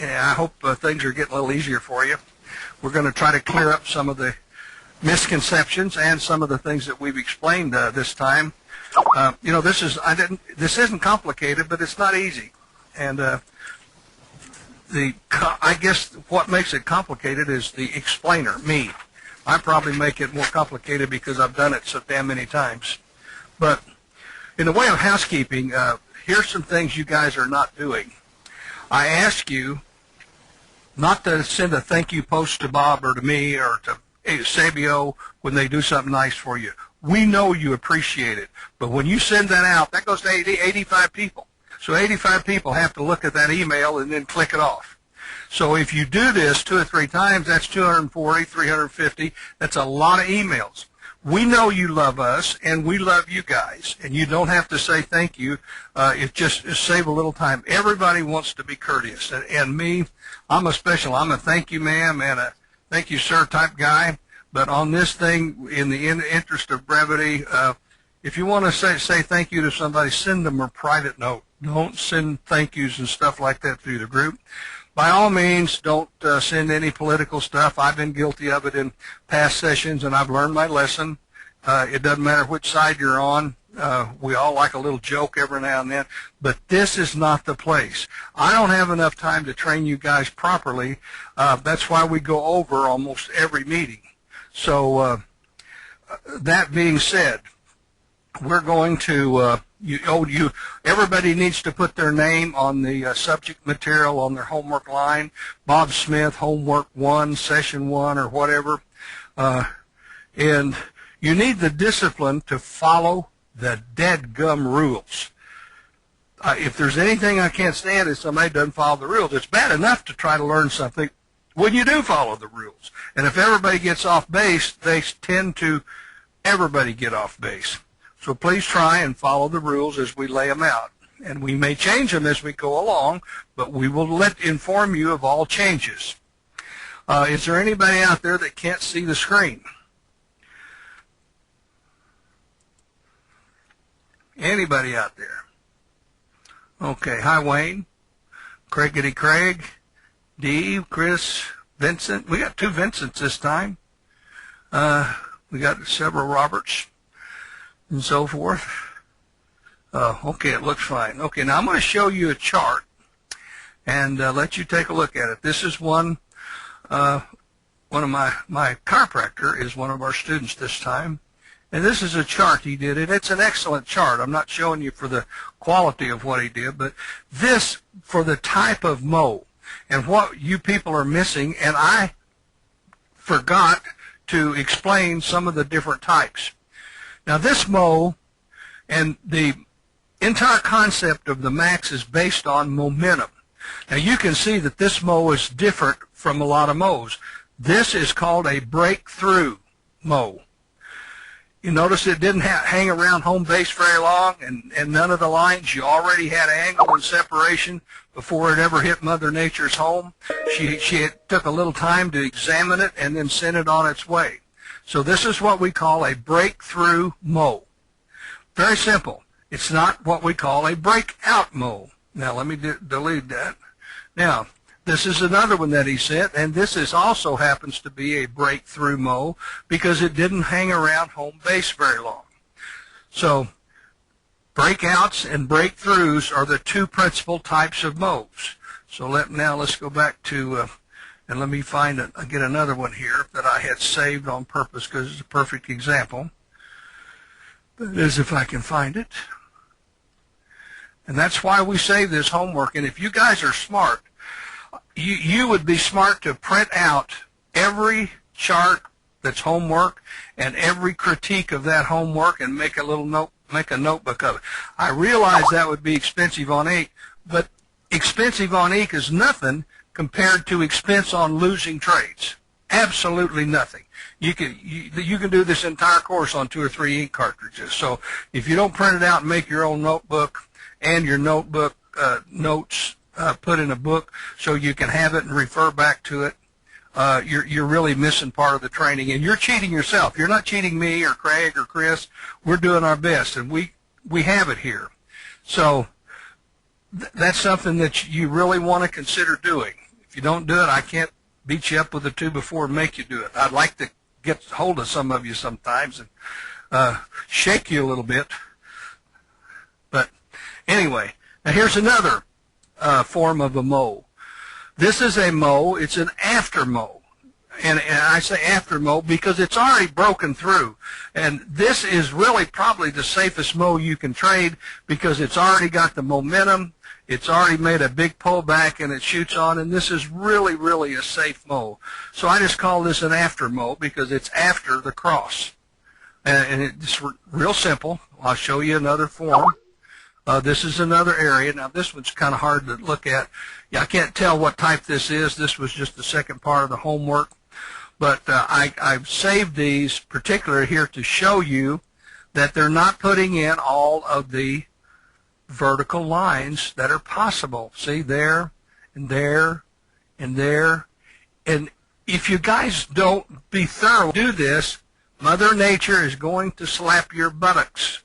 I hope things are getting a little easier for you. We're going to try to clear up some of the misconceptions and some of the things that we've explained this time. This isn't complicated, but it's not easy. And I guess what makes it complicated is the explainer, me. I probably make it more complicated because I've done it so damn many times. But in the way of housekeeping, here's some things you guys are not doing. I ask you not to send a thank you post to Bob or to me or to Sabio when they do something nice for you. We know you appreciate it, but when you send that out, that goes to 85 people. So 85 people have to look at that email and then click it off. So if you do this 2 or 3 times, that's 240, 350. That's a lot of emails. We know you love us, and we love you guys, and you don't have to say thank you. It just save a little time. Everybody wants to be courteous, and me, I'm a thank you, ma'am, and a thank you, sir type guy. But on this thing, in the interest of brevity, if you want to say thank you to somebody, send them a private note. Don't send thank yous and stuff like that through the group. By all means, don't send any political stuff. I've been guilty of it in past sessions, and I've learned my lesson. It doesn't matter which side you're on. We all like a little joke every now and then, but this is not the place. I don't have enough time to train you guys properly. That's why we go over almost every meeting. So that being said, we're going to everybody needs to put their name on the subject material on their homework line. Bob Smith, homework 1, session 1, or whatever. And you need the discipline to follow the dead-gum rules. If there's anything I can't stand is somebody doesn't follow the rules. It's bad enough to try to learn something when you do follow the rules. And if everybody gets off base, they tend to everybody get off base. So please try and follow the rules as we lay them out. And we may change them as we go along, but we will inform you of all changes. Is there anybody out there that can't see the screen? Anybody out there? Okay. Hi, Wayne. Craigity Craig. Dee, Chris, Vincent. We got 2 Vincents this time. We got several Roberts and so forth. Okay, it looks fine. Okay, now I'm going to show you a chart and let you take a look at it. This is one of my chiropractor is one of our students this time. And this is a chart he did, and it's an excellent chart. I'm not showing you for the quality of what he did, but this for the type of mow and what you people are missing, and I forgot to explain some of the different types. Now this mow and the entire concept of the max is based on momentum. Now you can see that this mow is different from a lot of mows. This is called a breakthrough mow. You notice it didn't hang around home base very long, and none of the lines. You already had angle and separation before it ever hit Mother Nature's home. She took a little time to examine it and then sent it on its way. So this is what we call a breakthrough mow. Very simple. It's not what we call a breakout mow. Now let me delete that. Now, this is another one that he sent, and this is also happens to be a breakthrough mow because it didn't hang around home base very long. So breakouts and breakthroughs are the 2 principal types of mows. So let's go back to, and let me get another one here that I had saved on purpose because it's a perfect example. That is, if I can find it. And that's why we save this homework. And if you guys are smart, you would be smart to print out every chart that's homework and every critique of that homework and make a notebook of it. I realize that would be expensive on ink, but expensive on ink is nothing compared to expense on losing trades. Absolutely nothing. You can do this entire course on 2 or 3 ink cartridges. So if you don't print it out and make your own notebook and your notebook notes put in a book so you can have it and refer back to it, you're really missing part of the training, and you're cheating yourself. You're not cheating me or Craig or Chris. We're doing our best, and we have it here. So that's something that you really want to consider doing. If you don't do it, I can't beat you up with a 2x4 and make you do it. I'd like to get hold of some of you sometimes and shake you a little bit. But anyway, now here's another form of a mow. This is a mow. It's an after mow. And I say after mow because it's already broken through. And this is really probably the safest mow you can trade because it's already got the momentum. It's already made a big pullback and it shoots on. And this is really, really a safe mow. So I just call this an after mow because it's after the cross. And it's real simple. I'll show you another form. This is another area. Now, this one's kind of hard to look at. Yeah, I can't tell what type this is. This was just the second part of the homework. But I've saved these particularly here to show you that they're not putting in all of the vertical lines that are possible. See, there and there and there. And if you guys don't be thorough, do this, Mother Nature is going to slap your buttocks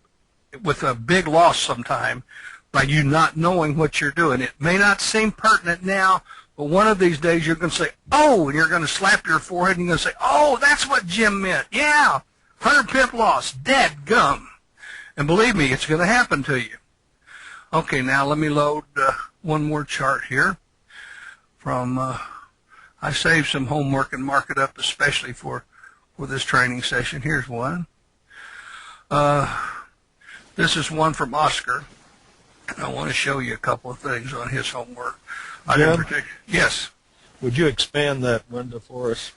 with a big loss sometime by you not knowing what you're doing. It may not seem pertinent now, but one of these days you're going to say, oh, and you're going to slap your forehead and you're going to say, oh, that's what Jim meant. Yeah, 100 pip loss, dead gum. And believe me, it's going to happen to you. Okay, now let me load one more chart here from, I saved some homework and mark it up especially for this training session. Here's one. This is one from Oscar. And I want to show you a couple of things on his homework. Yes. Would you expand that window for us?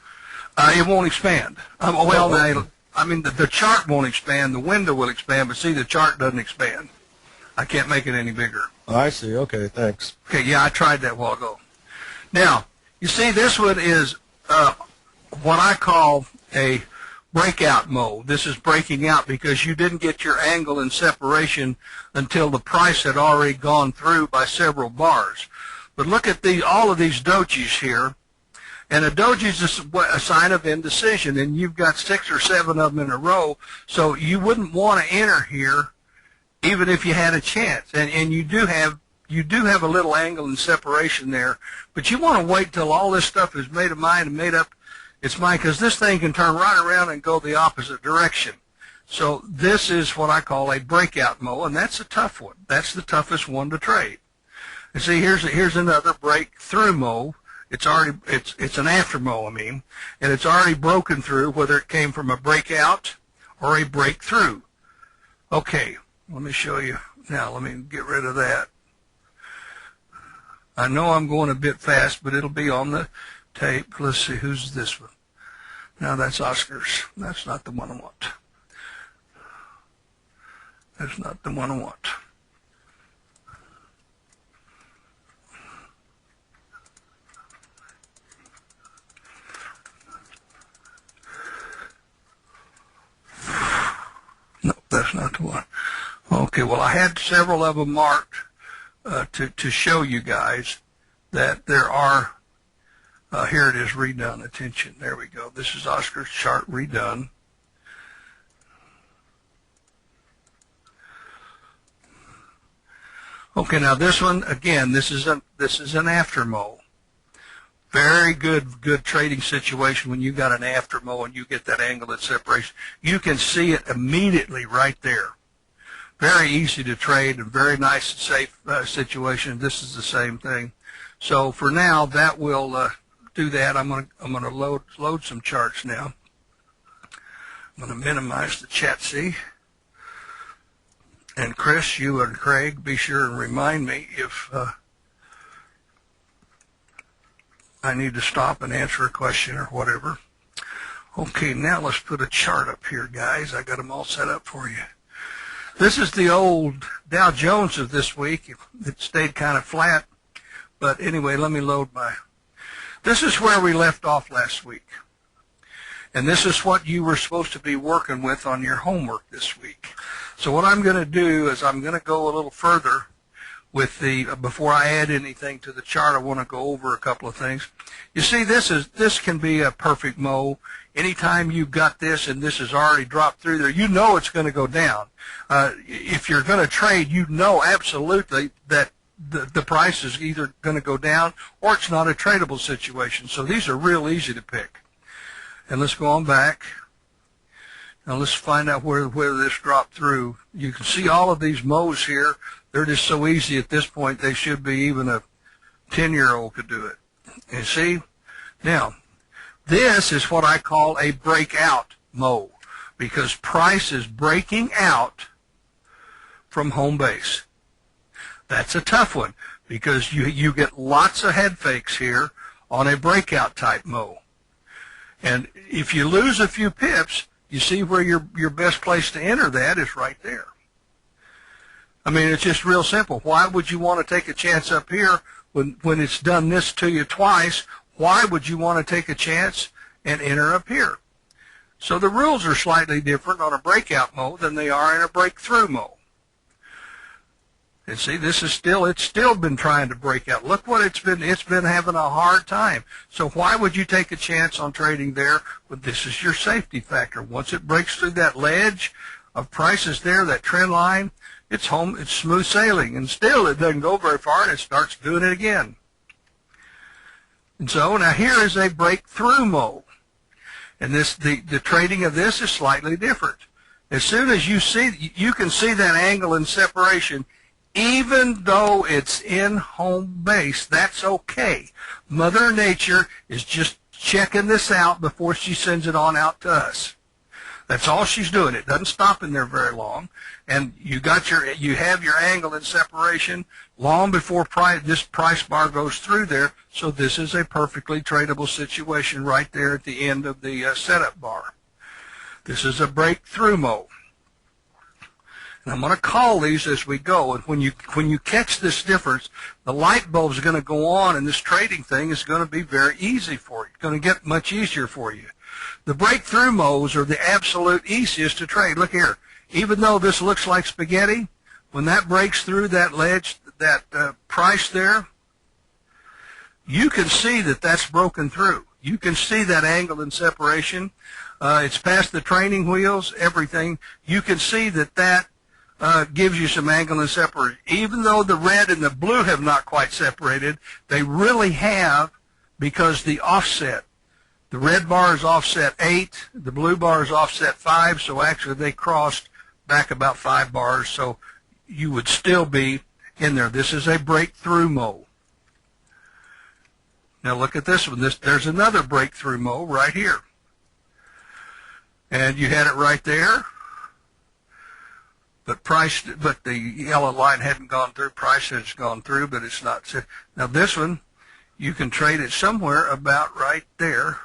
It won't expand. I mean, the chart won't expand. The window will expand, but see, the chart doesn't expand. I can't make it any bigger. Oh, I see. Okay, thanks. Okay, yeah, I tried that a while ago. Now, you see, this one is what I call a breakout mode. This is breaking out because you didn't get your angle and separation until the price had already gone through by several bars. But look at all of these dojis here. And a doji is a sign of indecision, and you've got 6 or 7 of them in a row, so you wouldn't want to enter here even if you had a chance. And you do have a little angle and separation there, but you want to wait till all this stuff is made of mine and made up its mind, because this thing can turn right around and go the opposite direction. So this is what I call a breakout mow, and that's a tough one. That's the toughest one to trade. And see, here's another breakthrough mow. It's an after mow, and it's already broken through, whether it came from a breakout or a breakthrough. Okay, let me show you. Now, let me get rid of that. I know I'm going a bit fast, but it'll be on the tape. Let's see, who's this one? Now, that's Oscar's. That's not the one I want. That's not the one I want. No, that's not the one. Okay, well, I had several of them marked to show you guys that there are, here it is, redone. Attention, there we go. This is Oscar's chart redone. Okay, now this one, again, this is an after mow. Very good trading situation when you got an after mow and you get that angle and separation. You can see it immediately right there. Very easy to trade and very nice and safe situation. This is the same thing. So for now, that will do that. I'm gonna load some charts now. I'm gonna minimize the chat. See. And Chris, you and Craig, be sure and remind me if I need to stop and answer a question or whatever. Okay, now let's put a chart up here, guys. I got them all set up for you. This is the old Dow Jones of this week. It stayed kind of flat. But anyway, let me load my... This is where we left off last week. And this is what you were supposed to be working with on your homework this week. So what I'm going to do is I'm going to go a little further with before I add anything to the chart. I want to go over a couple of things. You see, this can be a perfect mow. Anytime you've got this and this has already dropped through there, you know it's going to go down. If you're going to trade, you know absolutely that the price is either going to go down or it's not a tradable situation. So these are real easy to pick. And let's go on back. Now let's find out where this dropped through. You can see all of these mows here. They're just so easy at this point, they should be even a 10-year-old could do it. You see? Now, this is what I call a breakout mow, because price is breaking out from home base. That's a tough one, because you get lots of head fakes here on a breakout type mow. And if you lose a few pips, you see where your best place to enter that is right there. I mean, it's just real simple. Why would you want to take a chance up here when it's done this to you twice? Why would you want to take a chance and enter up here? So the rules are slightly different on a breakout mow than they are in a breakthrough mow. And see, it's still been trying to break out. Look what it's been having a hard time. So why would you take a chance on trading there when this is your safety factor? Once it breaks through that ledge of prices there, that trend line, it's smooth sailing. And still it doesn't go very far and it starts doing it again. And so now here is a breakthrough mow. And the trading of this is slightly different. As soon as you can see that angle and separation, even though it's in home base, that's okay. Mother Nature is just checking this out before she sends it on out to us. That's all she's doing. It doesn't stop in there very long. And you have your angle and separation long before this price bar goes through there. So this is a perfectly tradable situation right there at the end of the setup bar. This is a breakthrough mow. And I'm going to call these as we go. And when you catch this difference, the light bulb is going to go on, and this trading thing is going to be very easy for you. It's going to get much easier for you. The breakthrough mows are the absolute easiest to trade. Look here. Even though this looks like spaghetti, when that breaks through that ledge, that price there, you can see that that's broken through. You can see that angle and separation. It's past the training wheels, everything. You can see that gives you some angle and separation. Even though the red and the blue have not quite separated, they really have, because the offset. The red bar is offset 8, the blue bar is offset 5, so actually they crossed back about 5 bars, so you would still be in there. This is a breakthrough mow. Now look at this one. There's another breakthrough mow right here. And you had it right there. But the yellow line hadn't gone through. Price has gone through, but it's not. Now this one, you can trade it somewhere about right there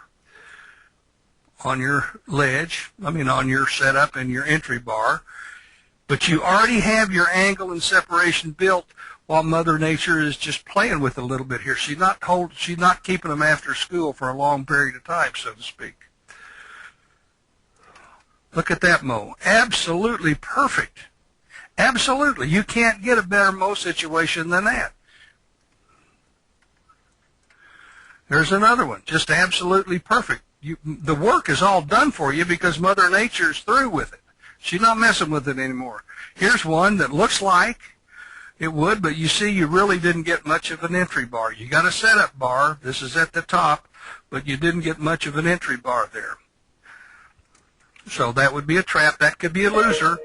on your ledge. On your setup and your entry bar. But you already have your angle and separation built while Mother Nature is just playing with it a little bit here. She's not keeping them after school for a long period of time, so to speak. Look at that mow. Absolutely perfect. Absolutely. You can't get a better mow situation than that. There's another one. Just absolutely perfect. The work is all done for you because Mother Nature's through with it. She's not messing with it anymore. Here's one that looks like it would, but you see you really didn't get much of an entry bar. You got a setup bar. This is at the top, but you didn't get much of an entry bar there. So that would be a trap. That could be a loser,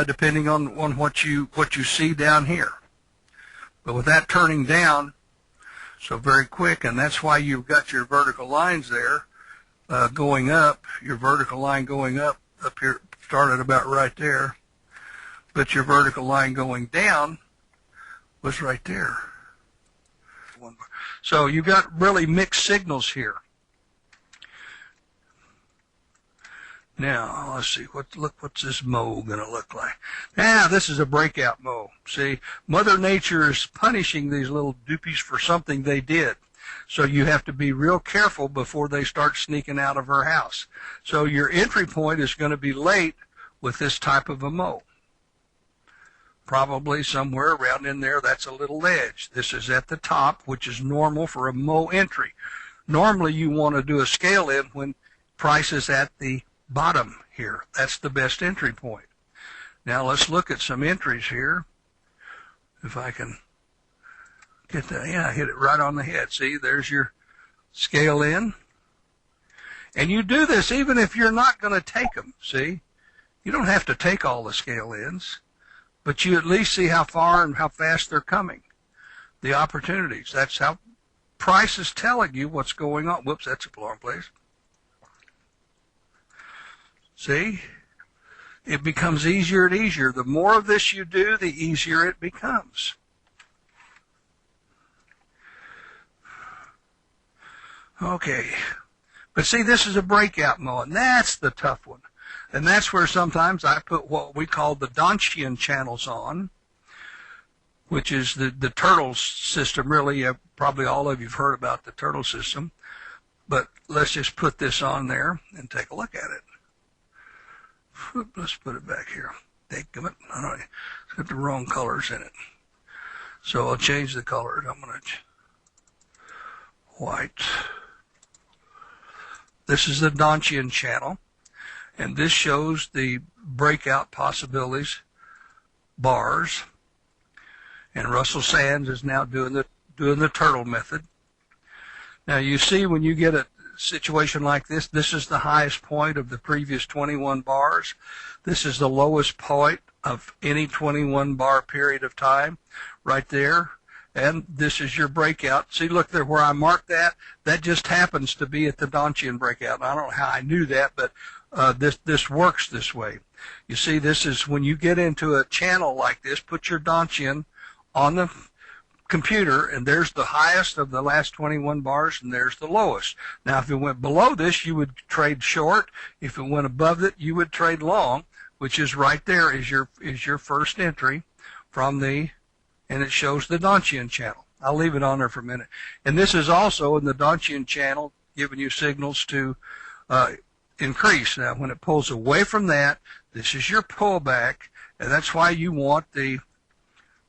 depending on what you see down here. But with that turning down so very quick, and that's why you've got your vertical lines there going up. Your vertical line going up here started about right there, but your vertical line going down was right there. So you've got really mixed signals here. Now, let's see, what's this mow going to look like? Now, this is a breakout mow. See, Mother Nature is punishing these little doopies for something they did. So you have to be real careful before they start sneaking out of her house. So your entry point is going to be late with this type of a mow. Probably somewhere around in there, that's a little ledge. This is at the top, which is normal for a mow entry. Normally, you want to do a scale in when price is at the bottom here. That's the best entry point. Now let's look at some entries here. If I can Get that, yeah, hit it right on the head. See, there's your scale in. And you do this even if you're not going to take them, see? You don't have to take all the scale ins, but you at least see how far and how fast they're coming. The opportunities. That's how price is telling you what's going on. Whoops, that's a wrong place. See? It becomes easier and easier. The more of this you do, the easier it becomes. Okay. But see, this is a breakout mode, and that's the tough one. And that's where sometimes I put what we call the Donchian channels on, which is the turtle system. Really, probably all of you have heard about the turtle system. But let's just put this on there and take a look at it. Let's put it back here. I don't know, it's got the wrong colors in it. So I'll change the colors. I'm going to white. This is the Donchian channel, and this shows the breakout possibilities bars. And Russell Sands is now doing the turtle method. Now you see when you get a situation like this, this is the highest point of the previous 21 bars. This is the lowest point of any 21 bar period of time, right there. And this is your breakout. See, look there where I marked that. That just happens to be at the Donchian breakout. And I don't know how I knew that, but this works this way. You see, this is when you get into a channel like this, put your Donchian on the computer, and there's the highest of the last 21 bars, and there's the lowest. Now, if it went below this, you would trade short. If it went above it, you would trade long, which is right there is your first entry from the, and it shows the Donchian channel. I'll leave it on there for a minute. And this is also in the Donchian channel giving you signals to increase. Now, when it pulls away from that, this is your pullback, and that's why you want the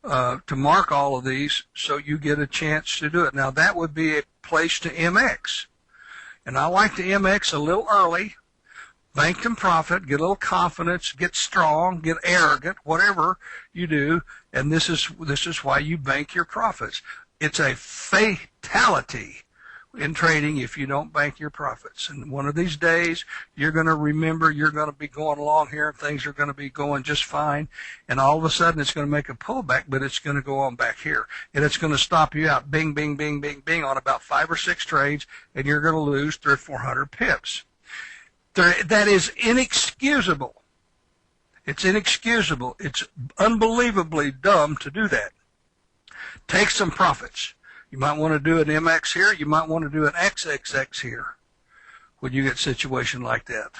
to mark all of these so you get a chance to do it. Now, that would be a place to MX. And I like to MX a little early, bank and profit, get a little confidence, get strong, get arrogant, whatever you do, and this is why you bank your profits. It's a fatality in trading if you don't bank your profits. And one of these days, you're going to remember you're going to be going along here and things are going to be going just fine. And all of a sudden, it's going to make a pullback, but it's going to go on back here. And it's going to stop you out, bing, bing, bing, bing, bing, on about 5 or 6 trades, and you're going to lose 300 or 400 pips. That is inexcusable. It's inexcusable. It's unbelievably dumb to do that. Take some profits. You might want to do an MX here. You might want to do an XXX here when you get a situation like that.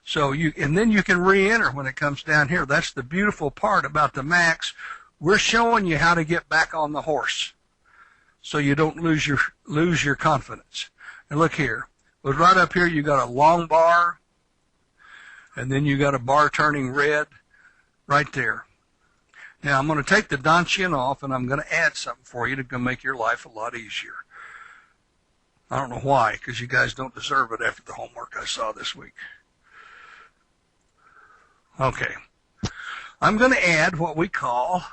So and then you can re-enter when it comes down here. That's the beautiful part about the max. We're showing you how to get back on the horse so you don't lose your confidence. And look here. But right up here, you got a long bar, and then you got a bar turning red right there. Now, I'm going to take the Donchian off, and I'm going to add something for you to make your life a lot easier. I don't know why, because you guys don't deserve it after the homework I saw this week. Okay. I'm going to add what we call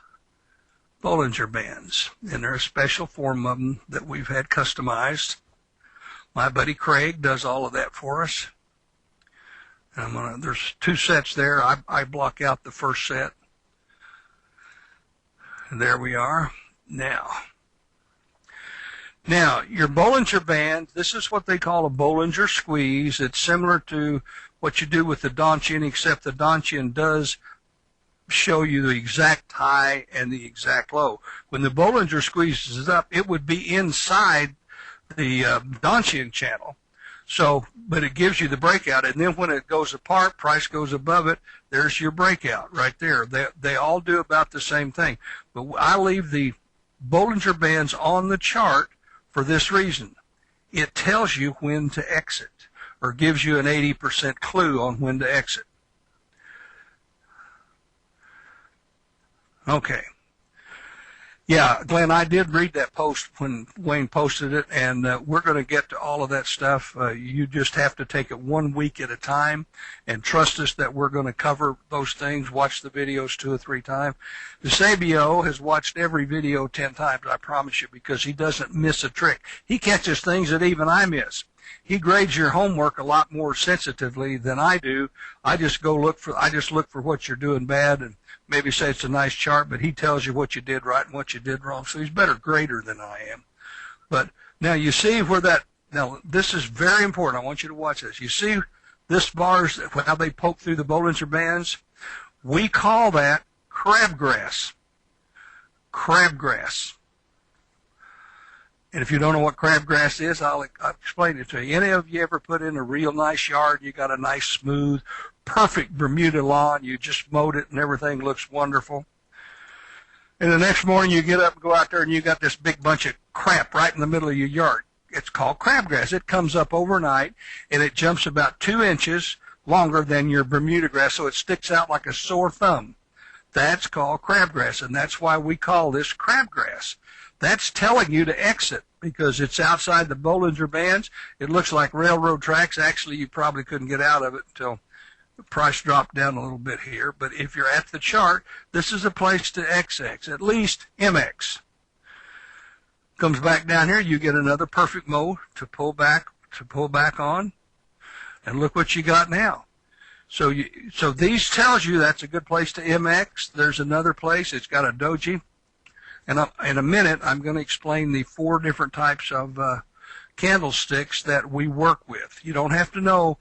Bollinger Bands, and they're a special form of them that we've had customized. My buddy Craig does all of that for us. And there's 2 sets there. I block out the first set. And there we are. Now, your Bollinger Band, this is what they call a Bollinger Squeeze. It's similar to what you do with the Donchian, except the Donchian does show you the exact high and the exact low. When the Bollinger squeezes up, it would be inside the Donchian channel. So, but it gives you the breakout, and then when it goes apart, price goes above it, there's your breakout right there. They all do about the same thing. But I leave the Bollinger Bands on the chart for this reason. It tells you when to exit, or gives you an 80% clue on when to exit. Okay. Yeah, Glenn, I did read that post when Wayne posted it, and we're going to get to all of that stuff. You just have to take it 1 week at a time and trust us that we're going to cover those things. Watch the videos 2 or 3 times. DeSabio has watched every video 10 times, I promise you, because he doesn't miss a trick. He catches things that even I miss. He grades your homework a lot more sensitively than I do. I just look for what you're doing bad and maybe say it's a nice chart, but he tells you what you did right and what you did wrong. So he's a better grader than I am. But now you see where now this is very important. I want you to watch this. You see this bars, how they poke through the Bollinger Bands? We call that crabgrass. Crabgrass. And if you don't know what crabgrass is, I'll explain it to you. Any of you ever put in a real nice yard? You got a nice, smooth, perfect Bermuda lawn. You just mowed it and everything looks wonderful. And the next morning you get up and go out there and you got this big bunch of crap right in the middle of your yard. It's called crabgrass. It comes up overnight and it jumps about 2 inches longer than your Bermuda grass, so it sticks out like a sore thumb. That's called crabgrass, and that's why we call this crabgrass. That's telling you to exit because it's outside the Bollinger Bands. It looks like railroad tracks. Actually, you probably couldn't get out of it until the price dropped down a little bit here. But if you're at the chart, this is a place to XX, at least MX. Comes back down here, you get another perfect mode to pull back on, and look what you got now. So these tells you that's a good place to MX. There's another place. It's got a doji. And in a minute, I'm going to explain the 4 different types of candlesticks that we work with. You don't have to know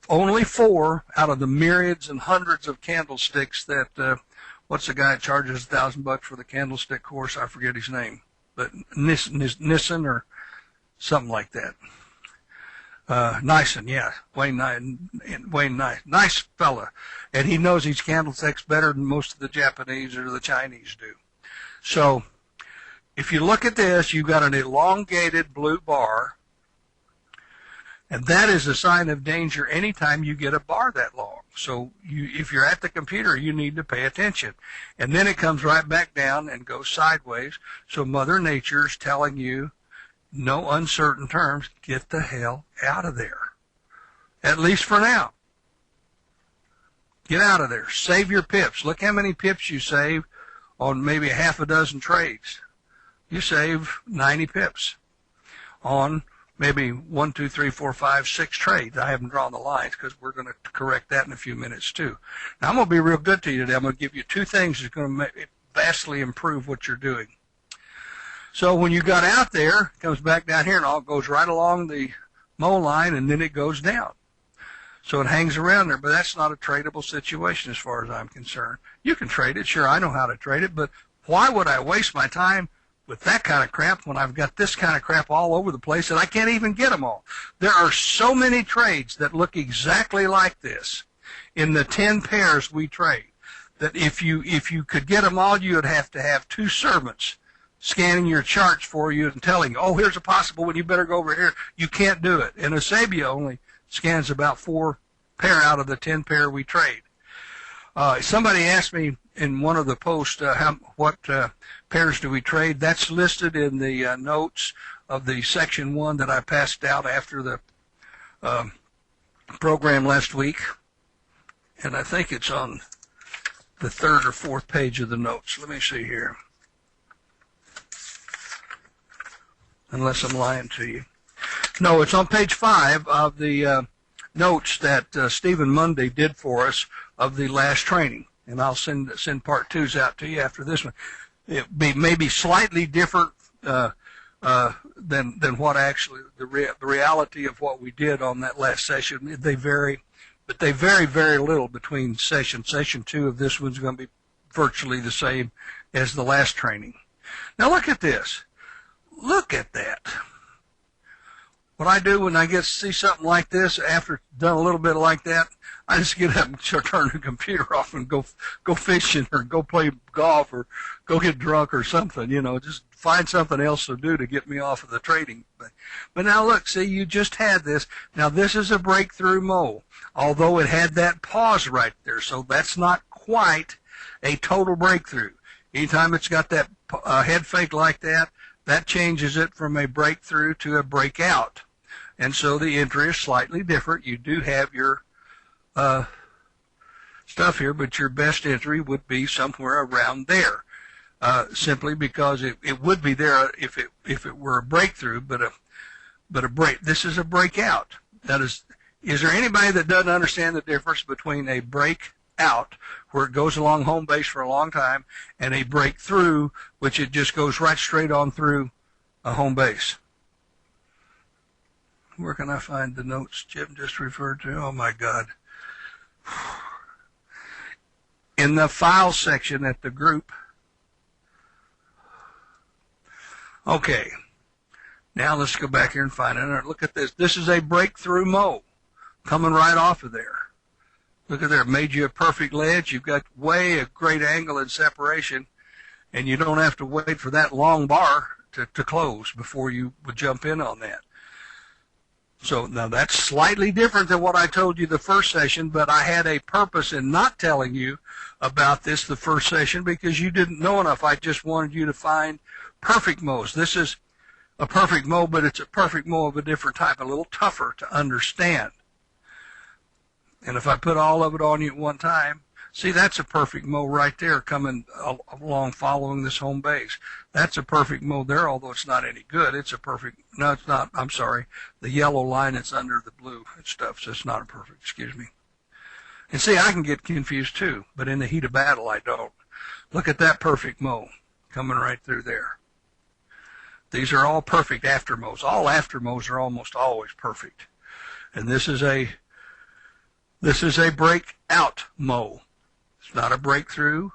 only 4 out of the myriads and hundreds of candlesticks that, what's the guy that charges $1,000 for the candlestick course? I forget his name, but Nissen or something like that. Nyssen, yeah, Wayne Nyssen, nice fella. And he knows these candlesticks better than most of the Japanese or the Chinese do. So if you look at this, you've got an elongated blue bar, and that is a sign of danger anytime you get a bar that long. So if you're at the computer, you need to pay attention. And then it comes right back down and goes sideways. So Mother Nature's telling you, no uncertain terms, get the hell out of there. At least for now. Get out of there. Save your pips. Look how many pips you save on maybe a half a dozen trades. You save 90 pips on maybe 1, 2, 3, 4, 5, 6 trades. I haven't drawn the lines because we're going to correct that in a few minutes too. Now I'm going to be real good to you today. I'm going to give you 2 things that's going to vastly improve what you're doing. So when you got out there, it comes back down here and all goes right along the mow line and then it goes down. So it hangs around there, but that's not a tradable situation as far as I'm concerned. You can trade it. Sure, I know how to trade it, but why would I waste my time with that kind of crap when I've got this kind of crap all over the place and I can't even get them all? There are so many trades that look exactly like this in the 10 pairs we trade that if you could get them all, you would have to have 2 servants scanning your charts for you and telling you, oh, here's a possible one, you better go over here. You can't do it. And Sabio only scans about 4 pair out of the 10 pair we trade. Somebody asked me in one of the posts what pairs do we trade. That's listed in the notes of the section 1 that I passed out after the program last week. And I think it's on the 3rd or 4th page of the notes. Let me see here. Unless I'm lying to you. No, it's on page 5 of the notes that Stephen Monday did for us of the last training. And I'll send part 2s out to you after this one. It may be slightly different than what actually the reality of what we did on that last session. They vary, but they vary very little between sessions. Session 2 of this one's going to be virtually the same as the last training. Now look at this. Look at that. What I do when I get to see something like this, after done a little bit like that, I just get up and turn the computer off and go fishing or go play golf or go get drunk or something, you know, just find something else to do to get me off of the trading. But now look, see, you just had this. Now this is a breakthrough mow, although it had that pause right there, so that's not quite a total breakthrough. Anytime it's got that head fake like that, that changes it from a breakthrough to a breakout. And so the entry is slightly different. You do have your stuff here, but your best entry would be somewhere around there, simply because it would be there if it were a breakthrough, but a break. This is a breakout. That is there anybody that doesn't understand the difference between a breakout, where it goes along home base for a long time, and a breakthrough, which it just goes right straight on through a home base? Where can I find the notes Jim just referred to? Oh my God. In the file section at the group. Okay. Now let's go back here and find it. Look at this. This is a breakthrough mow coming right off of there. Look at there. It made you a perfect ledge. You've got way a great angle and separation, and you don't have to wait for that long bar to close before you would jump in on that. So now that's slightly different than what I told you the first session, but I had a purpose in not telling you about this the first session because you didn't know enough. I just wanted you to find perfect mows. This is a perfect mow, but it's a perfect mow of a different type, a little tougher to understand. And if I put all of it on you at one time, see, that's a perfect mow right there coming along following this home base. That's a perfect mow there, although it's not any good. It's a perfect, no, it's not, I'm sorry, the yellow line that's under the blue and stuff, so it's not a perfect, excuse me. And see, I can get confused too, but in the heat of battle, I don't. Look at that perfect mow coming right through there. These are all perfect after mows. All after mows are almost always perfect. And this is a breakout mow. It's not a breakthrough,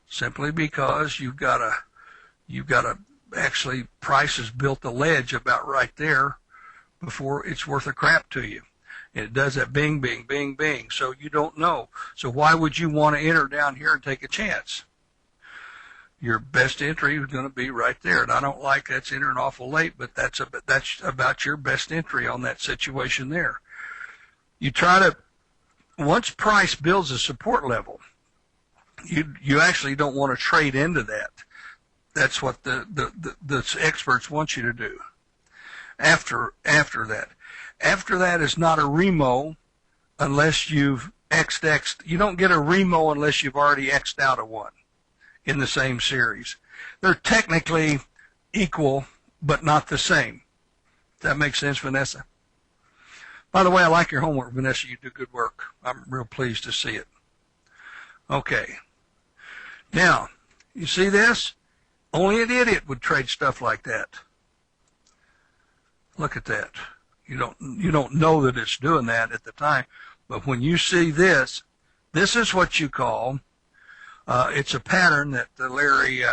simply because you've got to actually, Price has built the ledge about right there before it's worth a crap to you. And it does that bing, bing, bing, bing. So you don't know. So why would you want to enter down here and take a chance? Your best entry is going to be right there. And I don't like that's entering awful late, but that's about your best entry on that situation there. You try to, once Price builds a support level, you actually don't want to trade into that. That's what the experts want you to do. After that. After that is not a remo unless you've X'd. You don't get a remo unless you've already X'd out of one in the same series. They're technically equal, but not the same. Does that make sense, Vanessa? By the way, I like your homework, Vanessa. You do good work. I'm real pleased to see it. Okay. Now, you see this? Only an idiot would trade stuff like that. Look at that. You don't know that it's doing that at the time, but when you see this, this is what you call, it's a pattern that Larry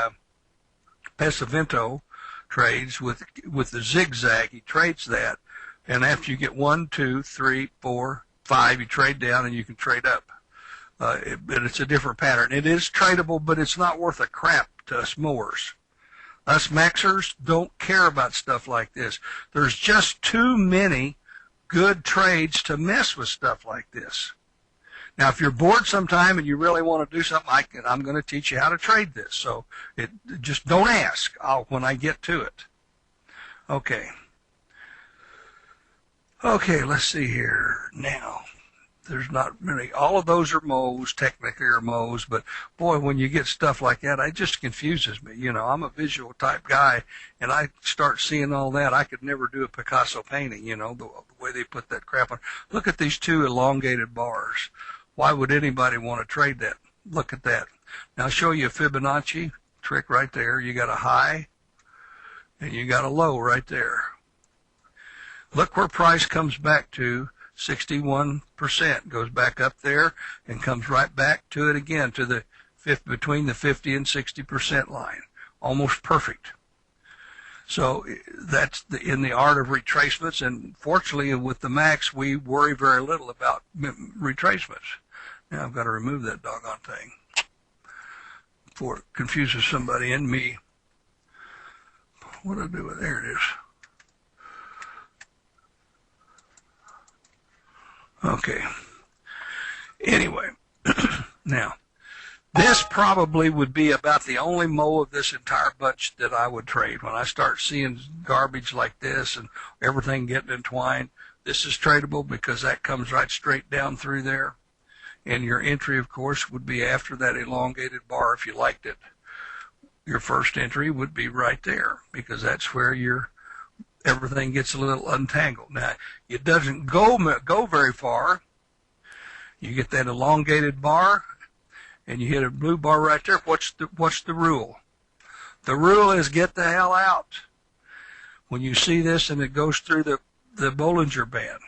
Pesavento trades with the zigzag. He trades that, and after you get 1, 2, 3, 4, 5, you trade down and you can trade up. But it's a different pattern. It is tradable, but it's not worth a crap to us mowers. Us maxers don't care about stuff like this. There's just too many good trades to mess with stuff like this. Now, if you're bored sometime and you really want to do something, I'm going to teach you how to trade this. So just don't ask when I get to it. Okay. Okay, let's see here. Now, there's not many. All of those are mows, technically are mows, but boy, when you get stuff like that, it just confuses me. You know, I'm a visual type guy, and I start seeing all that. I could never do a Picasso painting, you know, the way they put that crap on. Look at these two elongated bars. Why would anybody want to trade that? Look at that. Now, I'll show you a Fibonacci trick right there. You got a high, and you got a low right there. Look where price comes back to. 61% goes back up there and comes right back to it again, to the between the 50 and 60% line. Almost perfect. So that's in the art of retracements, and fortunately with the Max we worry very little about retracements. Now I've got to remove that doggone thing before it confuses somebody and me. What do I do with it? There it is. Okay. Anyway, now, This probably would be about the only mow of this entire bunch that I would trade. When I start seeing garbage like this and everything getting entwined, this is tradable because that comes right straight down through there. And your entry, of course, would be after that elongated bar if you liked it. Your first entry would be right there because that's where everything gets a little untangled. Now, it doesn't go very far. You get that elongated bar, and you hit a blue bar right there. What's the rule? The rule is get the hell out. When you see this and it goes through the Bollinger Band,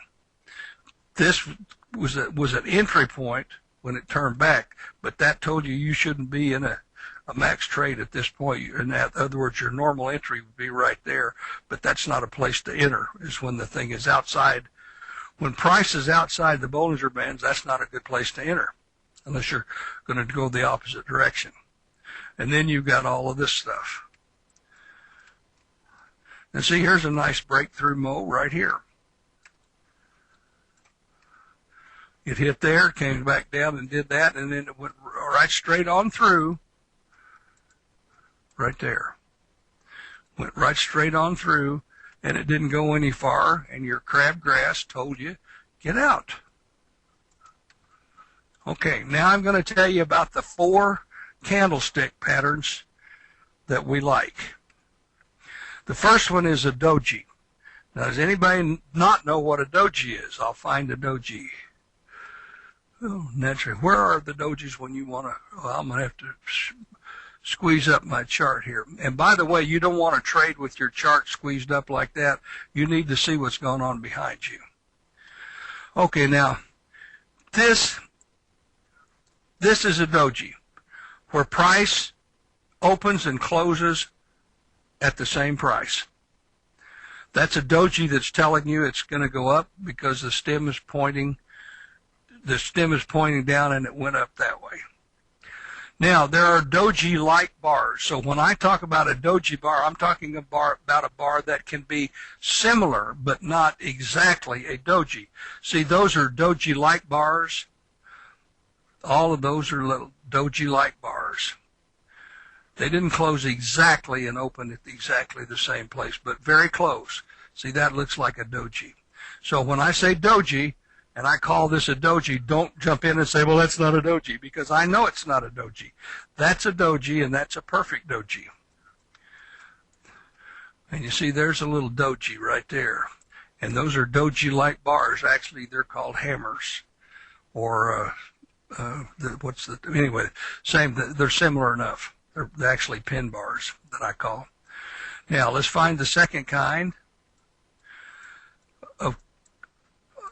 this was an entry point when it turned back, but that told you shouldn't be in a max trade at this point. In other words, your normal entry would be right there, but that's not a place to enter, is when the thing is outside. When price is outside the Bollinger Bands, that's not a good place to enter, unless you're going to go the opposite direction. And then you've got all of this stuff. And see, here's a nice breakthrough mow right here. It hit there, came back down and did that, and then it went right straight on through, right there. Went right straight on through, and it didn't go any far, and your crabgrass told you, get out. Okay, now I'm going to tell you about the 4 candlestick patterns that we like. The first one is a doji. Now, does anybody not know what a doji is? I'll find a doji. Oh, naturally. Where are the dojis when you want to? Well, I'm going to have to squeeze up my chart here. And by the way, you don't want to trade with your chart squeezed up like that. You need to see what's going on behind you. Okay, now, this is a doji where price opens and closes at the same price. That's a doji that's telling you it's going to go up because the stem is pointing down and it went up that way. Now, there are doji-like bars. So when I talk about a doji bar, I'm talking about a bar that can be similar but not exactly a doji. See, those are doji-like bars. All of those are little doji-like bars. They didn't close exactly and open at exactly the same place, but very close. See, that looks like a doji. So when I say doji, and I call this a doji, don't jump in and say, well, that's not a doji, because I know it's not a doji. That's a doji, and that's a perfect doji. And you see, there's a little doji right there. And those are doji-like bars. Actually, they're called hammers. Or, anyway, they're similar enough. They're actually pin bars that I call. Now, let's find the second kind of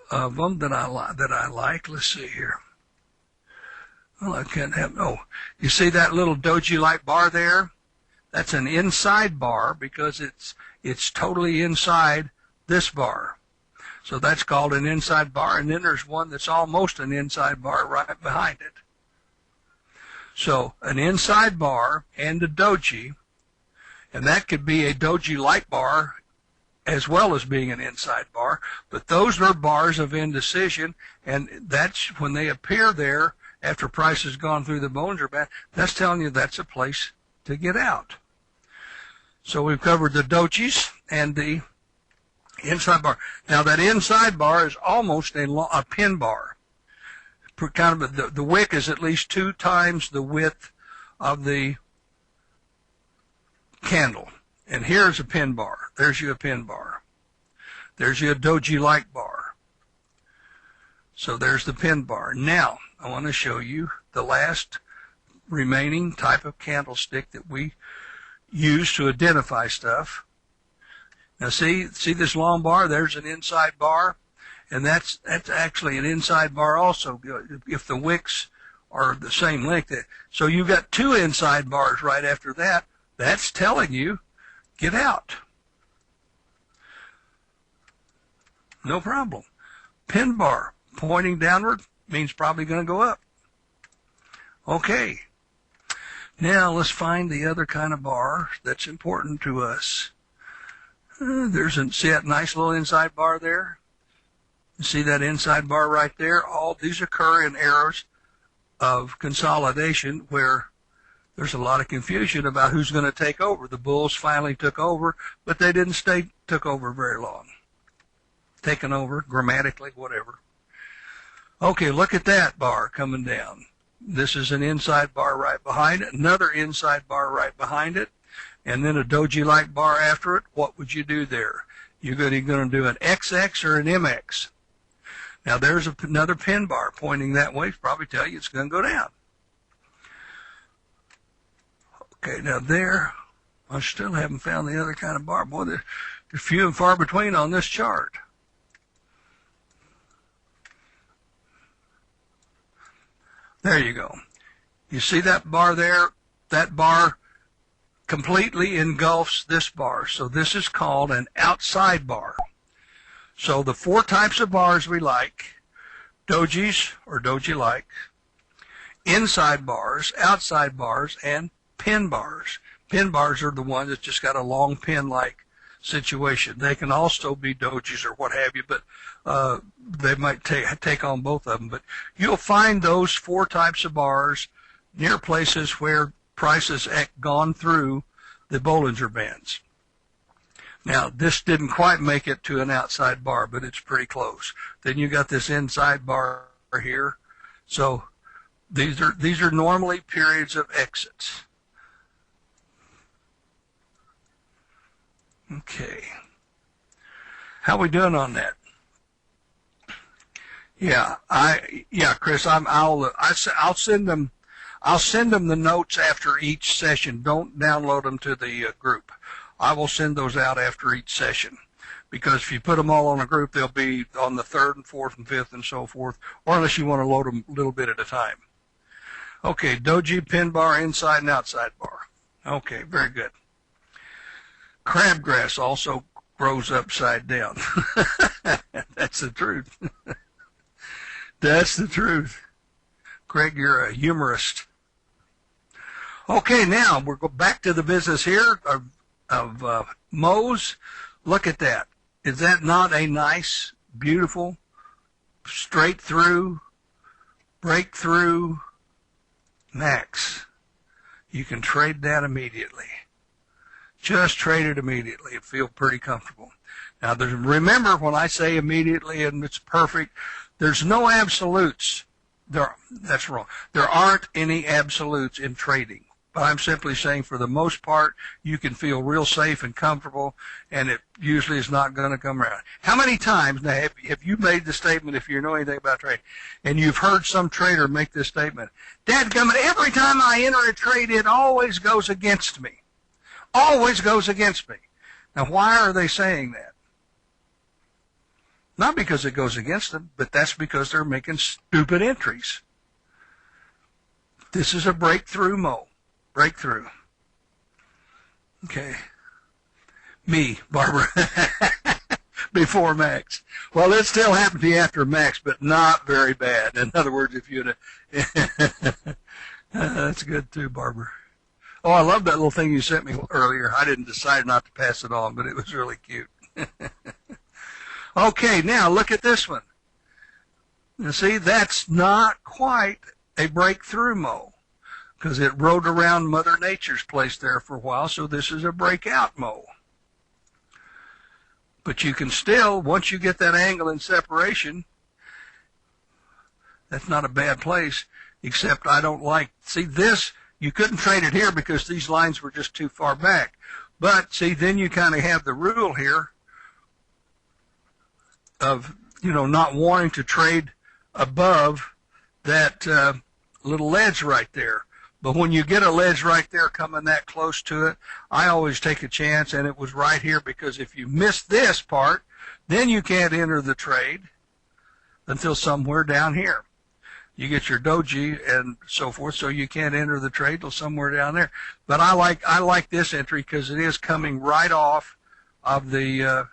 them that I like. Let's see here. Well, I can't have, you see that little doji-like bar there? That's an inside bar because it's totally inside this bar. So that's called an inside bar, and then there's one that's almost an inside bar right behind it. So an inside bar and a doji, and that could be a doji-like bar as well as being an inside bar, but those are bars of indecision, and that's when they appear there after price has gone through the Bollinger Band. That's telling you that's a place to get out. So we've covered the dojis and the inside bar. Now that inside bar is almost a pin bar. Kind of the wick is at least 2 times the width of the candle. And here's a pin bar. There's you a pin bar. There's you a doji-like bar. So there's the pin bar. Now, I want to show you the last remaining type of candlestick that we use to identify stuff. Now see this long bar? There's an inside bar. And that's actually an inside bar also, if the wicks are the same length. So you've got 2 inside bars right after that. That's telling you, get out. No problem. Pin bar pointing downward means probably going to go up. Okay. Now let's find the other kind of bar that's important to us. See that nice little inside bar there? See that inside bar right there? All these occur in arrows of consolidation where there's a lot of confusion about who's going to take over. The bulls finally took over, but they didn't took over very long. Taken over, grammatically, whatever. Okay, look at that bar coming down. This is an inside bar right behind it, another inside bar right behind it, and then a doji-like bar after it. What would you do there? You're going to do an XX or an MX. Now, there's another pin bar pointing that way. Probably tell you it's going to go down. Okay, now there, I still haven't found the other kind of bar. Boy, they're few and far between on this chart. There you go. You see that bar there? That bar completely engulfs this bar. So this is called an outside bar. So the four types of bars we like, dojis or doji-like, inside bars, outside bars, and pin bars. Pin bars are the ones that just got a long pin-like situation. They can also be dojis or what have you, but they might take on both of them. But you'll find those four types of bars near places where prices have gone through the Bollinger Bands. Now, this didn't quite make it to an outside bar, but it's pretty close. Then you got this inside bar here. So these are normally periods of exits. Okay. How we doing on that? Yeah, Chris, I'll send them the notes after each session. Don't download them to the group. I will send those out after each session, because if you put them all on a group, they'll be on the third and fourth and fifth and so forth, or unless you want to load them a little bit at a time. Okay, doji, pin bar, inside and outside bar. Okay, very good. Crabgrass also grows upside down. That's the truth. That's the truth. Craig, you're a humorist. Okay, now we'll go back to the business here of mows. Look at that. Is that not a nice, beautiful, straight through, breakthrough max? You can trade that immediately. Just trade it immediately. It feels pretty comfortable. Now, remember when I say immediately and it's perfect, there's no absolutes. That's wrong. There aren't any absolutes in trading. But I'm simply saying for the most part, you can feel real safe and comfortable, and it usually is not going to come around. How many times now have you made the statement, if you know anything about trading, and you've heard some trader make this statement, dadgummit, every time I enter a trade, it always goes against me. Always goes against me. Now, why are they saying that? Not because it goes against them, but that's because they're making stupid entries. This is a breakthrough mo. Breakthrough. Okay. Me, Barbara. Before Max. Well, it still happened to you after Max, but not very bad. In other words, if you'd that's good too, Barbara. Oh, I love that little thing you sent me earlier. I didn't decide not to pass it on, but it was really cute. Okay, now look at this one. You see, that's not quite a breakthrough mo, because it rode around Mother Nature's place there for a while, so this is a breakout mo. But you can still, once you get that angle in separation, that's not a bad place, except I don't like, see this, you couldn't trade it here because these lines were just too far back. But, see, then you kind of have the rule here of, not wanting to trade above that little ledge right there. But when you get a ledge right there coming that close to it, I always take a chance, and it was right here, because if you miss this part, then you can't enter the trade until somewhere down here. You get your doji and so forth, so you can't enter the trade till somewhere down there. But I like this entry because it is coming right off of the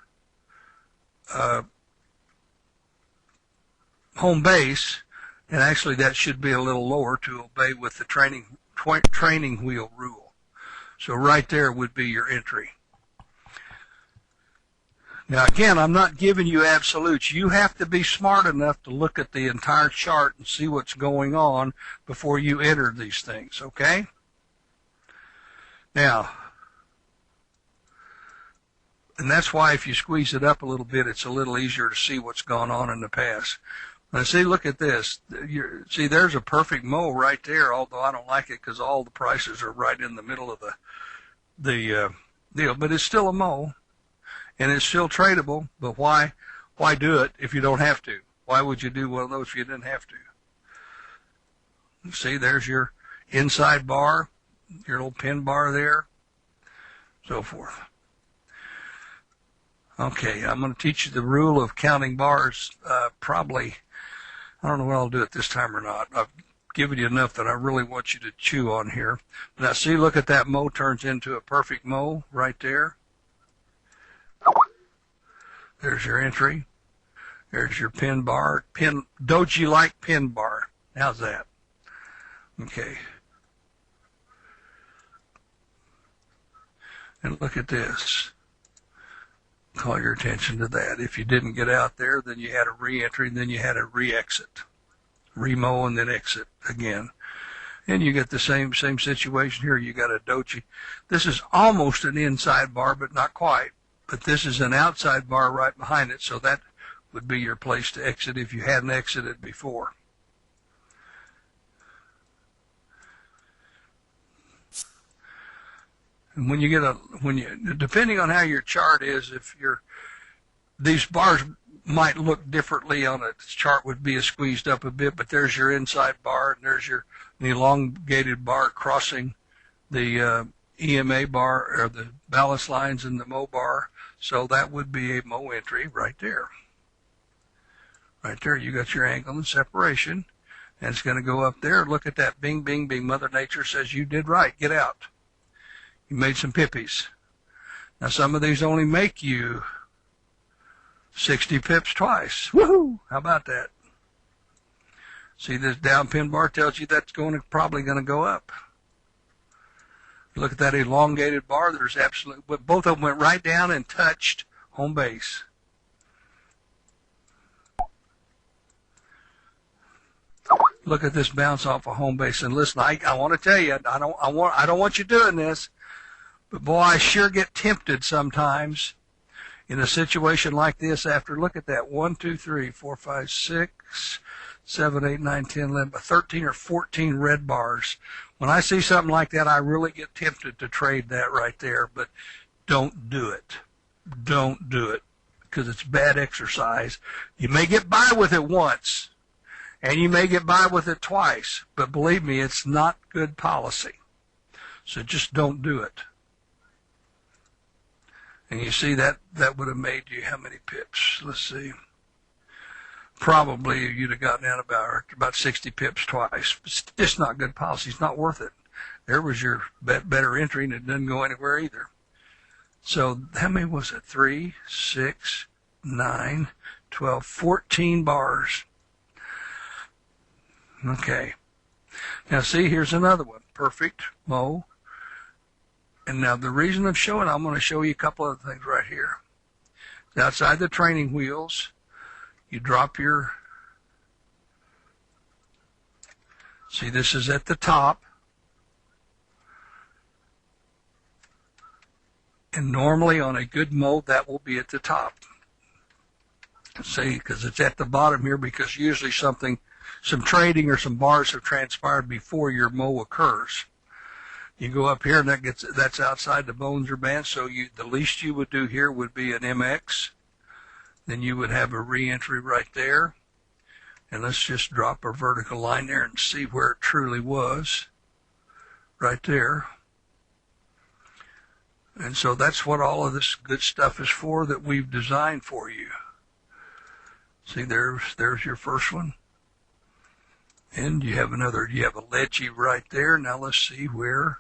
home base, and actually that should be a little lower to obey with the training wheel rule. So right there would be your entry. Now, again, I'm not giving you absolutes. You have to be smart enough to look at the entire chart and see what's going on before you enter these things, okay? Now, and that's why if you squeeze it up a little bit, it's a little easier to see what's gone on in the past. Now, see, look at this. See, there's a perfect mo right there, although I don't like it because all the prices are right in the middle of the deal. But it's still a mo, and it's still tradable. But why do it if you don't have to? Why would you do one of those if you didn't have to? See, there's your inside bar, your little pin bar there, so forth. Okay, I'm going to teach you the rule of counting bars. Probably, I don't know whether I'll do it this time or not. I've given you enough that I really want you to chew on here. Now, see, look at that mo turns into a perfect mo right there. There's your entry. There's your pin bar. Doji-like pin bar. How's that? Okay. And look at this. Call your attention to that. If you didn't get out there, then you had a re-entry, and then you had a re-exit. Remo and then exit again. And you get the same situation here. You got a doji. This is almost an inside bar, but not quite. But this is an outside bar right behind it, so that would be your place to exit if you hadn't exited before. And when you get depending on how your chart is, these bars might look differently on a chart, would be squeezed up a bit, but there's your inside bar, and there's your elongated bar crossing the EMA bar, or the ballast lines in the mo bar. So that would be a mo entry right there. Right there, you got your angle and separation, and it's going to go up there. Look at that, bing, bing, bing. Mother Nature says you did right. Get out. You made some pippies. Now, some of these only make you 60 pips twice. Woohoo! How about that? See, this down pin bar tells you that's probably going to go up. Look at that elongated bar. There's absolutely, but both of them went right down and touched home base. Look at this bounce off of home base. And listen, I want to tell you, I don't want you doing this. But boy, I sure get tempted sometimes in a situation like this after, look at that, 1, 2, 3, 4, 5, 6, 7, 8, 9, 10, 11, 13 or 14 red bars. When I see something like that, I really get tempted to trade that right there, but don't do it. Don't do it, because it's bad exercise. You may get by with it once, and you may get by with it twice, but believe me, it's not good policy. So just don't do it. And you see that would have made you how many pips? Let's see. Probably you'd have gotten out about 60 pips twice. It's just not good policy. It's not worth it. There was your better entry, and it didn't go anywhere either. So how many was it? 3, 6, 9, 12, 14 bars. Okay. Now see, here's another one. Perfect mo. And now the reason I'm going to show you a couple of things right here. Outside the training wheels, you drop your, see, this is at the top. And normally on a good mo, that will be at the top. See, because it's at the bottom here, because usually some trading or some bars have transpired before your mo occurs. You go up here, and that's outside the Bollinger Band. So the least you would do here would be an MX. Then you would have a re-entry right there. And let's just drop a vertical line there and see where it truly was. Right there. And so that's what all of this good stuff is for that we've designed for you. See, there's your first one. And you have a ledgy right there. Now let's see where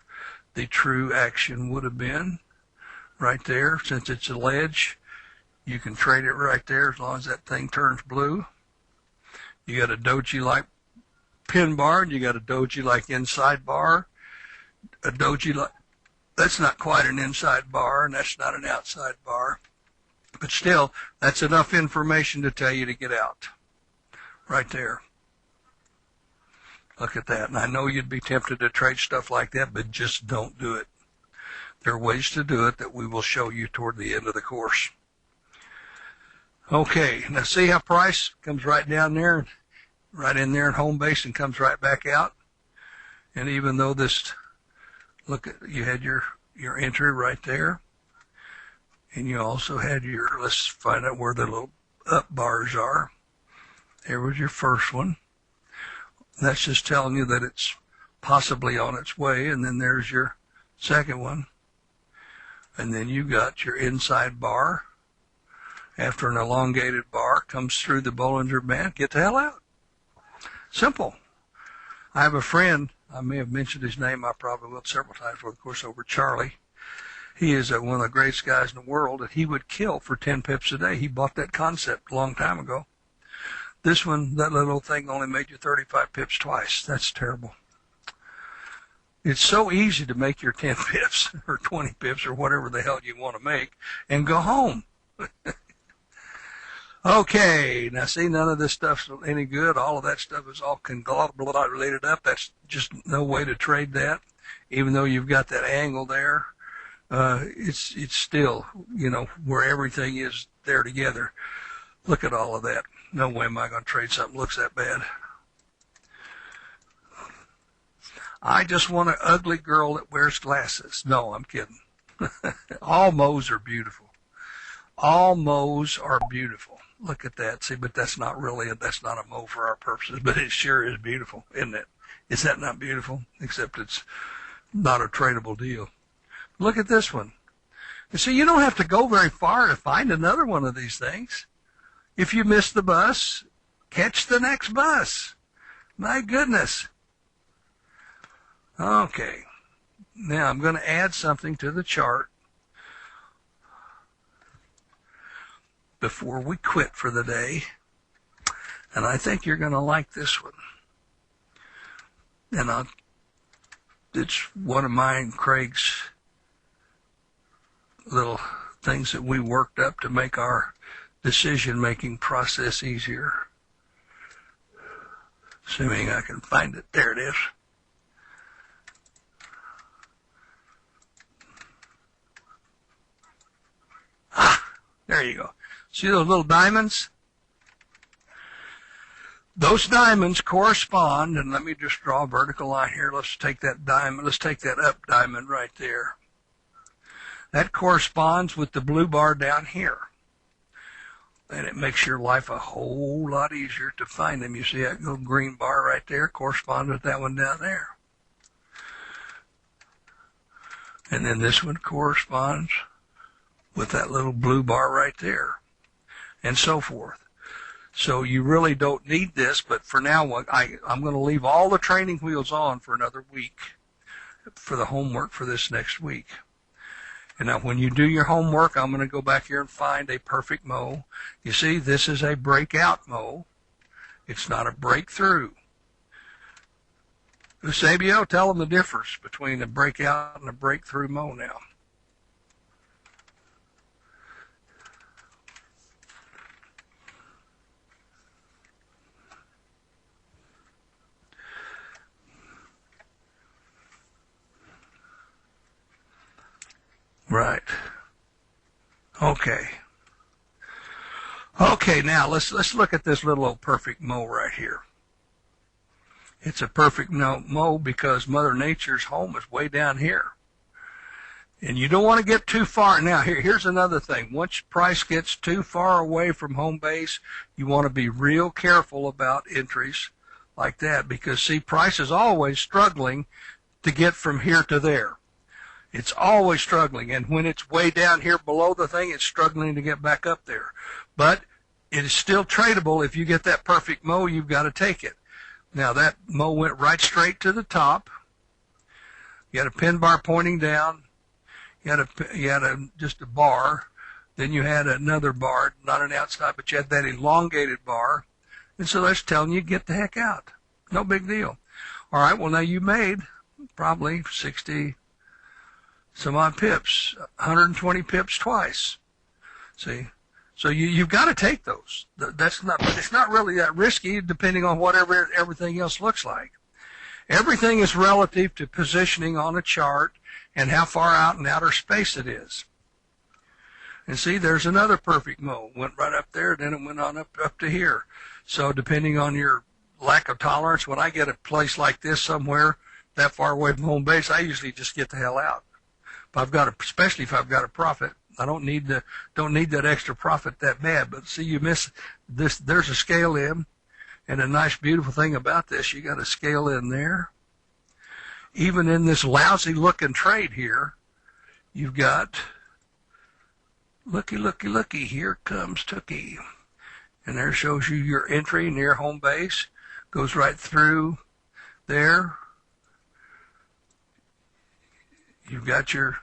the true action would have been. Right there. Since it's a ledge, you can trade it right there as long as that thing turns blue. You got a doji-like pin bar, and you got a doji-like inside bar. A doji-like, that's not quite an inside bar, and that's not an outside bar. But still, that's enough information to tell you to get out. Right there. Look at that. And I know you'd be tempted to trade stuff like that, but just don't do it. There are ways to do it that we will show you toward the end of the course. Okay, now see how price comes right down there, right in there in home base and comes right back out? And even though this, look, you had your entry right there, and you also had your, let's find out where the little up bars are. There was your first one. That's just telling you that it's possibly on its way, and then there's your second one. And then you got your inside bar. After an elongated bar comes through the Bollinger Band, get the hell out. Simple. I have a friend, I may have mentioned his name, I probably will several times over the course over Charlie. He is one of the greatest guys in the world, and he would kill for 10 pips a day. He bought that concept a long time ago. This one, that little thing only made you 35 pips twice. That's terrible. It's so easy to make your 10 pips or 20 pips or whatever the hell you want to make and go home. Okay, now see, none of this stuff's any good. All of that stuff is all conglomerated up. That's just no way to trade that. Even though you've got that angle there, it's still, you know, where everything is there together. Look at all of that. No way am I going to trade something that looks that bad. I just want an ugly girl that wears glasses. No, I'm kidding. All mows are beautiful. All mows are beautiful. Look at that. See, but that's not a mow for our purposes, but it sure is beautiful, isn't it? Is that not beautiful? Except it's not a tradable deal. Look at this one. You see, you don't have to go very far to find another one of these things. If you miss the bus, catch the next bus. My goodness. Okay. Now I'm going to add something to the chart before we quit for the day. And I think you're going to like this one. And it's one of mine, Craig's little things that we worked up to make our decision-making process easier. Assuming I can find it. There it is. There you go. See those little diamonds? Those diamonds correspond, and let me just draw a vertical line here. Let's take that diamond, let's take that up diamond right there. That corresponds with the blue bar down here. And it makes your life a whole lot easier to find them. You see that little green bar right there corresponds with that one down there. And then this one corresponds with that little blue bar right there, and so forth. So you really don't need this, but for now, I'm going to leave all the training wheels on for another week for the homework for this next week. And now when you do your homework, I'm going to go back here and find a perfect mow. You see, this is a breakout mow. It's not a breakthrough. Eusebio, tell them the difference between a breakout and a breakthrough mow now. Right. Okay. Okay, now let's look at this little old perfect mow right here. It's a perfect mow because Mother Nature's home is way down here. And you don't want to get too far. Now, here's another thing. Once price gets too far away from home base, you want to be real careful about entries like that because, see, price is always struggling to get from here to there. It's always struggling, and when it's way down here below the thing, it's struggling to get back up there. But it is still tradable. If you get that perfect mow, you've got to take it. Now, that mow went right straight to the top. You had a pin bar pointing down. You had just a bar. Then you had another bar, not an outside, but you had that elongated bar. And so that's telling you, get the heck out. No big deal. All right, well, now you made probably 60 some odd pips, 120 pips twice. See, So you've got to take those. That's not, but it's not really that risky depending on whatever everything else looks like. Everything is relative to positioning on a chart and how far out in outer space it is. And see, there's another perfect mow. Went right up there, then it went on up to here. So depending on your lack of tolerance, when I get a place like this somewhere that far away from home base, I usually just get the hell out. Especially if I've got a profit. I don't need that extra profit that bad. But see, you miss this. There's a scale in, and a nice, beautiful thing about this, you got a scale in there. Even in this lousy-looking trade here, you've got looky. Here comes Tookie, and there shows you your entry near home base. Goes right through there. You've got your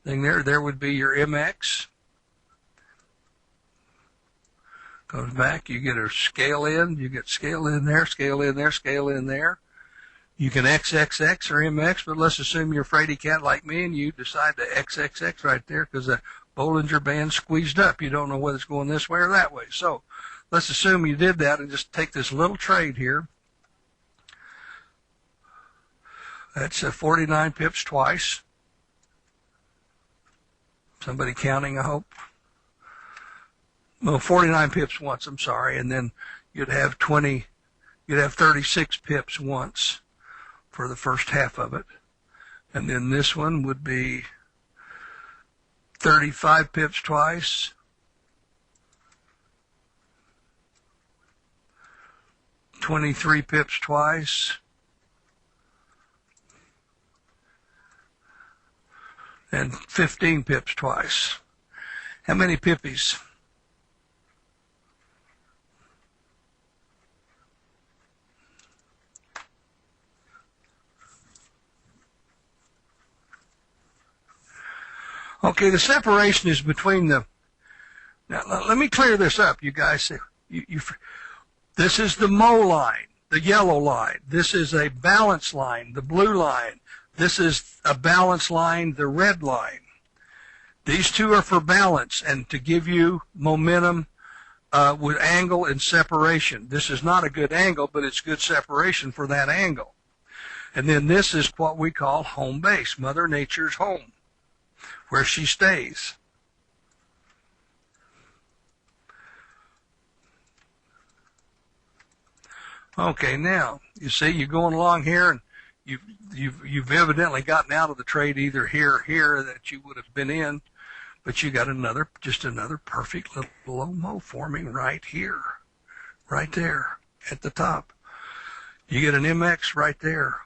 thing there. There would be your MX. Goes back. You get a scale in. You get scale in there, scale in there, scale in there. You can XXX or MX, but let's assume you're a fraidy cat like me and you decide to XXX right there because the Bollinger Band squeezed up. You don't know whether it's going this way or that way. So let's assume you did that and just take this little trade here. That's 49 pips twice. Somebody counting, I hope. Well, 49 pips once, I'm sorry, and then you'd have 36 pips once for the first half of it. And then this one would be 35 pips twice. 23 pips twice. And 15 pips twice. How many pippies? Okay, the separation is between the... Now, let me clear this up, you guys. This is the mow line, the yellow line. This is a balance line, the blue line. This is a balance line, the red line. These two are for balance and to give you momentum with angle and separation. This is not a good angle, but it's good separation for that angle. And then this is what we call home base, Mother Nature's home, where she stays. Okay, now, you see, you're going along here, and you've evidently gotten out of the trade either here or here that you would have been in, but you got just another perfect little low mow forming right here, right there at the top. You get an MX right there.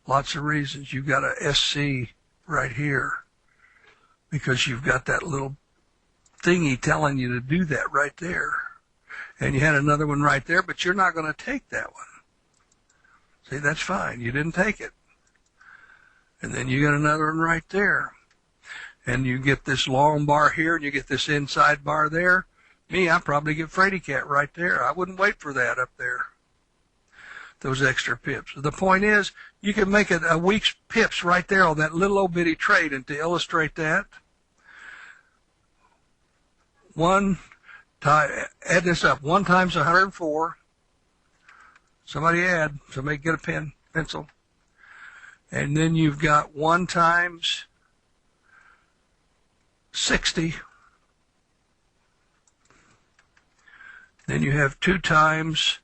Lots of reasons. You've got a SC right here because you've got that little thingy telling you to do that right there. And you had another one right there, but you're not going to take that one. See, that's fine. You didn't take it. And then you get another one right there. And you get this long bar here, and you get this inside bar there. Me, I'd probably get Fraidy Cat right there. I wouldn't wait for that up there, those extra pips. The point is, you can make a week's pips right there on that little old bitty trade. And to illustrate that, add this up. 1 times 104. Somebody get a pen, pencil. And then you've got 1 times 60. Then you have 2 times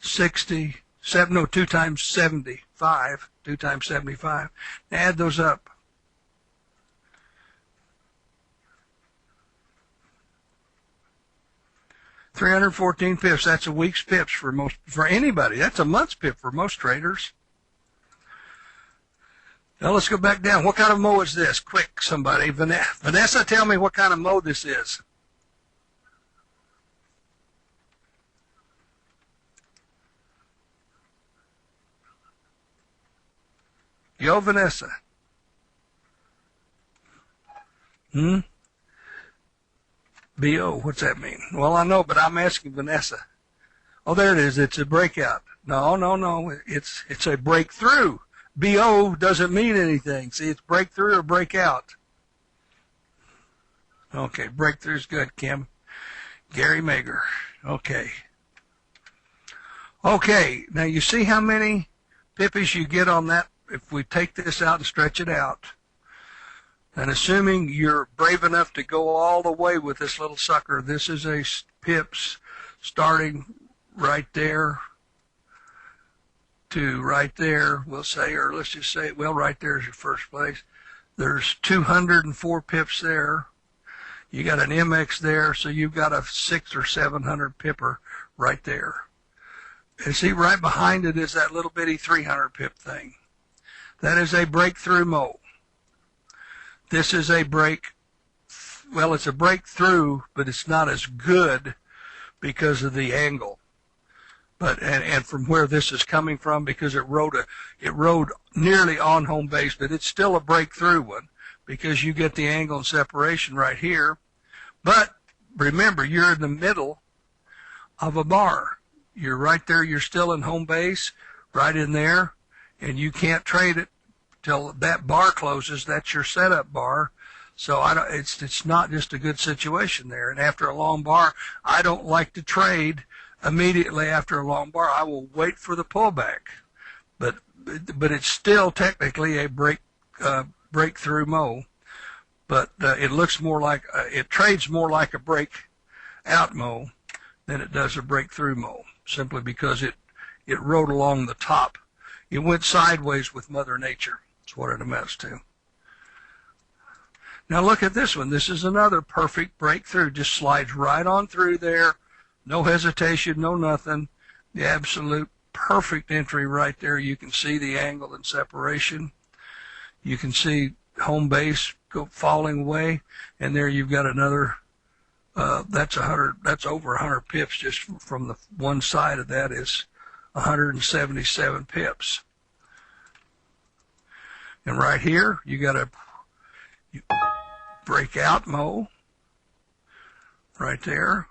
60. 2 times 75. 2 times 75. Add those up. $314 pips. That's a week's pips for anybody. That's a month's pip for most traders. Now let's go back down. What kind of mow is this? Quick, somebody. Vanessa, tell me what kind of mow this is. Yo, Vanessa. BO, what's that mean? Well, I know, but I'm asking Vanessa. Oh, there it is. It's a breakout. No. It's a breakthrough. BO doesn't mean anything. See, it's breakthrough or breakout. Okay, breakthrough's good, Kim. Gary Mager. Okay. Okay, now you see how many pippies you get on that if we take this out and stretch it out. And assuming you're brave enough to go all the way with this little sucker, this is a pips starting right there to right there, we'll say, or let's just say, well, right there is your first place. There's 204 pips there. You got an MX there, so you've got a 600 or 700 pipper right there. And see, right behind it is that little bitty 300 pip thing. That is a breakthrough mow. This is a well, it's a breakthrough, but it's not as good because of the angle. But and from where this is coming from, because it rode nearly on home base, but it's still a breakthrough one because you get the angle and separation right here. But remember, you're in the middle of a bar. You're right there. You're still in home base, right in there, and you can't trade it till that bar closes. That's your setup bar. So it's not just a good situation there. And after a long bar, I don't like to trade immediately after a long bar. I will wait for the pullback. But it's still technically a breakthrough mow. But it looks more like it trades more like a breakout mow than it does a breakthrough mow, simply because it rode along the top. It went sideways with Mother Nature. That's what it amounts to. Now look at this one. This is another perfect breakthrough. Just slides right on through there. No hesitation, no nothing. The absolute perfect entry right there. You can see the angle and separation. You can see home base falling away, and there you've got another. That's over 100 pips just from the one side of that is 177 pips. And right here you got a breakout mow right there.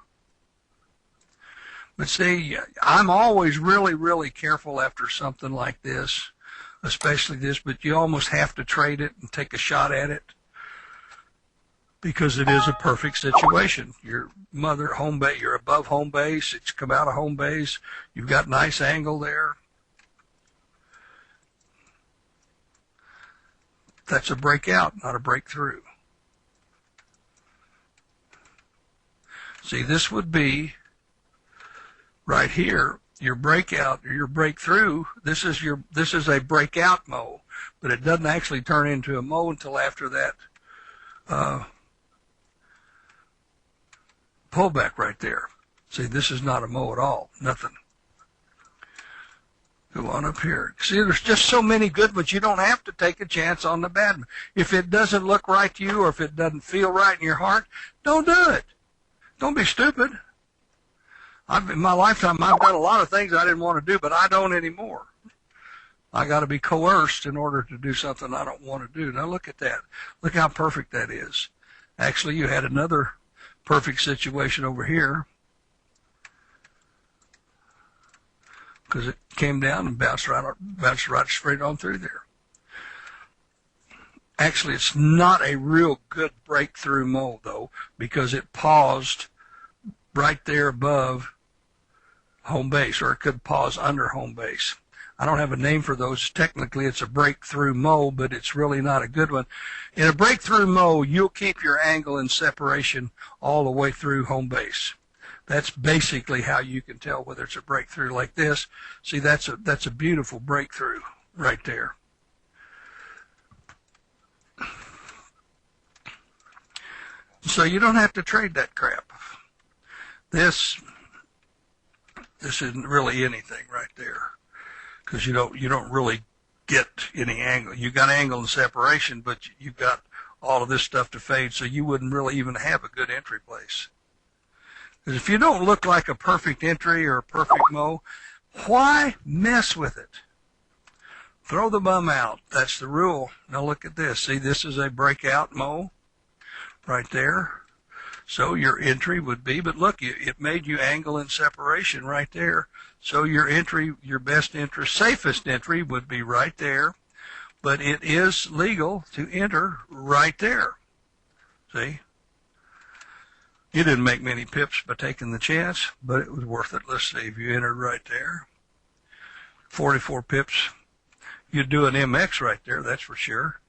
But see, I'm always really, really careful after something like this, especially this, but you almost have to trade it and take a shot at it because it is a perfect situation. Your mother home base, you're above home base, it's come out of home base, you've got nice angle there. That's a breakout, not a breakthrough. See, this would be right here, your breakout or your breakthrough. This is a breakout mow, but it doesn't actually turn into a mow until after that pullback right there. See, this is not a mow at all, nothing. Go on up here. See, there's just so many good ones. You don't have to take a chance on the bad one. If it doesn't look right to you or if it doesn't feel right in your heart, don't do it. Don't be stupid. In my lifetime, I've done a lot of things I didn't want to do, but I don't anymore. I got to be coerced in order to do something I don't want to do. Now look at that. Look how perfect that is. Actually, you had another perfect situation over here because it came down and bounced right straight on through there. Actually, it's not a real good breakthrough mow, though, because it paused right there above home base, or it could pause under home base. I don't have a name for those. Technically, it's a breakthrough mow, but it's really not a good one. In a breakthrough mow, you'll keep your angle and separation all the way through home base. That's basically how you can tell whether it's a breakthrough like this. See, that's a beautiful breakthrough right there. So you don't have to trade that crap. This isn't really anything right there, because you don't really get any angle. You got angle and separation, but you've got all of this stuff to fade, so you wouldn't really even have a good entry place. Because if you don't look like a perfect entry or a perfect mow, why mess with it? Throw the bum out. That's the rule. Now look at this. See, this is a breakout mow right there. So your entry would be, but look, it made you angle and separation right there. So your entry, your best entry, safest entry would be right there. But it is legal to enter right there. See? You didn't make many pips by taking the chance, but it was worth it. Let's see if you entered right there. 44 pips. You'd do an MX right there, that's for sure.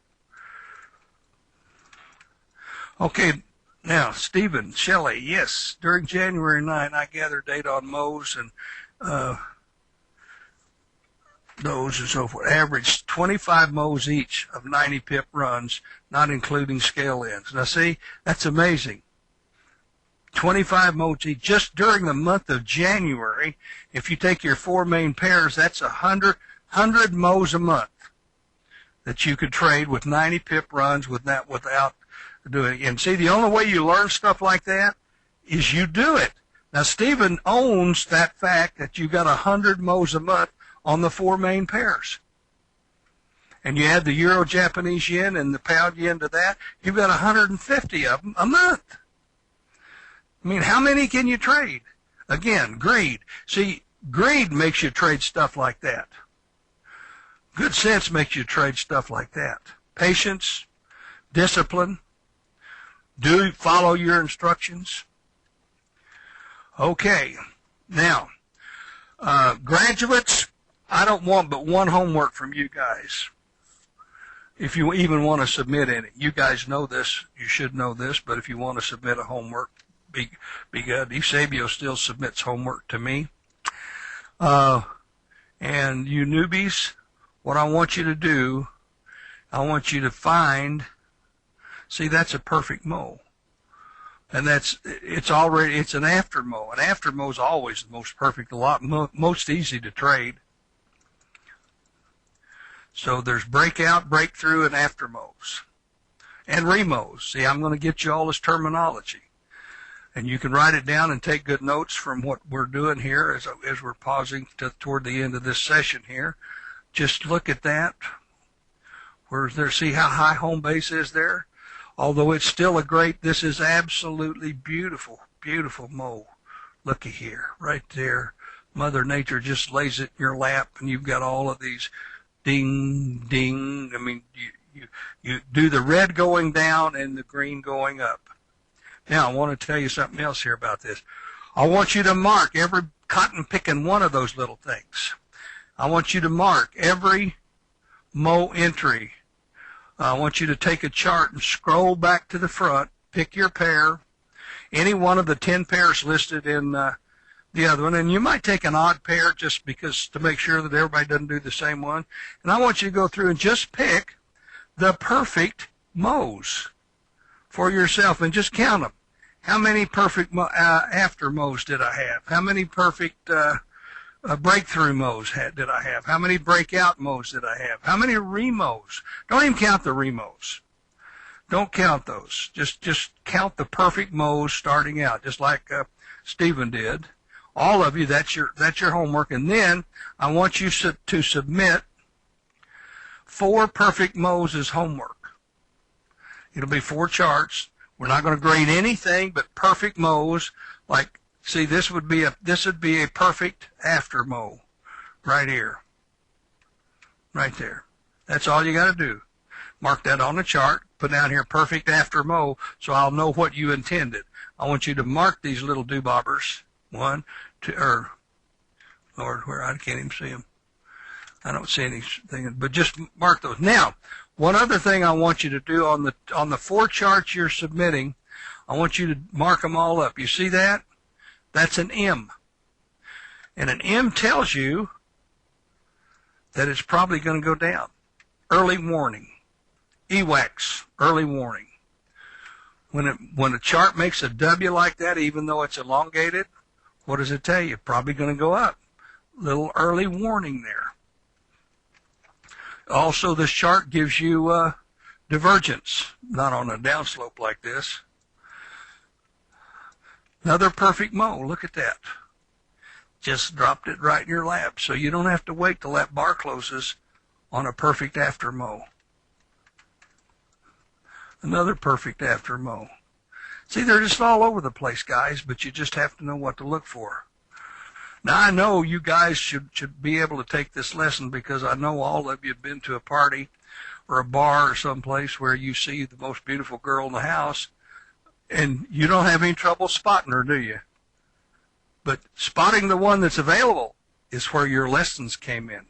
Okay, now, Stephen, Shelley, yes, during January 9, I gathered data on mows and those and so forth. Averaged 25 mows each of 90 pip runs, not including scale ends. Now, see, that's amazing. 25 mows each just during the month of January. If you take your 4 main pairs, that's 100 mows a month that you could trade with 90 pip runs without doing it. And see, the only way you learn stuff like that is you do it. Now, Stephen owns that fact that you got 100 mows a month on the 4 main pairs. And you add the Euro Japanese yen and the pound yen to that, you've got 150 of them a month. I mean, how many can you trade? Again, greed. See, greed makes you trade stuff like that. Good sense makes you trade stuff like that. Patience, discipline, follow your instructions. Okay, now, graduates, I don't want but one homework from you guys. If you even want to submit any. You guys know this, you should know this, but if you want to submit a homework, be good. Eusebio still submits homework to me. And you newbies, what I want you to do, I want you to find, see, that's a perfect mow. And it's an after mow. An after mow is always the most perfect, most easy to trade. So there's breakout, breakthrough, and after mows. And remows. See, I'm going to get you all this terminology. And you can write it down and take good notes from what we're doing here as we're pausing toward the end of this session here. Just look at that. Where's there? See how high home base is there? Although it's still this is absolutely beautiful, beautiful mow. Looky here, right there. Mother Nature just lays it in your lap, and you've got all of these ding, ding. I mean, you do the red going down and the green going up. Now, I want to tell you something else here about this. I want you to mark every cotton picking one of those little things. I want you to mark every mow entry. I want you to take a chart and scroll back to the front, pick your pair, any one of the 10 pairs listed in the other one, and you might take an odd pair just because to make sure that everybody doesn't do the same one. And I want you to go through and just pick the perfect mows for yourself and just count them. How many perfect after mows did I have? How many perfect breakthrough mows did I have? How many breakout mows did I have? How many remows? Don't even count the remows. Don't count those. Just count the perfect mows starting out, just like Stephen did. All of you, that's your homework. And then I want you to submit 4 perfect mows as homework. It'll be 4 charts. We're not going to grade anything but perfect mows. Like, see, this would be a perfect after mow, right here, right there. That's all you got to do. Mark that on the chart. Put down here perfect after mow, so I'll know what you intended. I want you to mark these little doobobbers. 1, 2, Lord, where I can't even see them. I don't see anything, but just mark those. Now, one other thing I want you to do on the 4 charts you're submitting, I want you to mark them all up. You see that? That's an M. And an M tells you that it's probably going to go down. Early warning. EWAX, early warning. When a chart makes a W like that, even though it's elongated, what does it tell you? Probably going to go up. Little early warning there. Also, this chart gives you divergence, not on a downslope like this. Another perfect mow. Look at that. Just dropped it right in your lap, so you don't have to wait till that bar closes on a perfect after mow. Another perfect after mow. See, they're just all over the place, guys, but you just have to know what to look for. Now, I know you guys should be able to take this lesson because I know all of you have been to a party or a bar or someplace where you see the most beautiful girl in the house And you don't have any trouble spotting her, do you? But spotting the one that's available is where your lessons came in.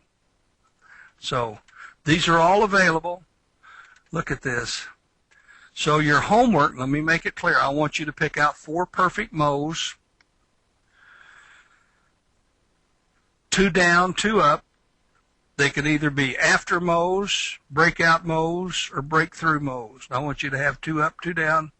So these are all available. Look at this. So your homework, let me make it clear. I want you to pick out 4 perfect mows. 2 down, 2 up. They could either be after mows, breakout mows, or breakthrough mows. I want you to have 2 up, 2 down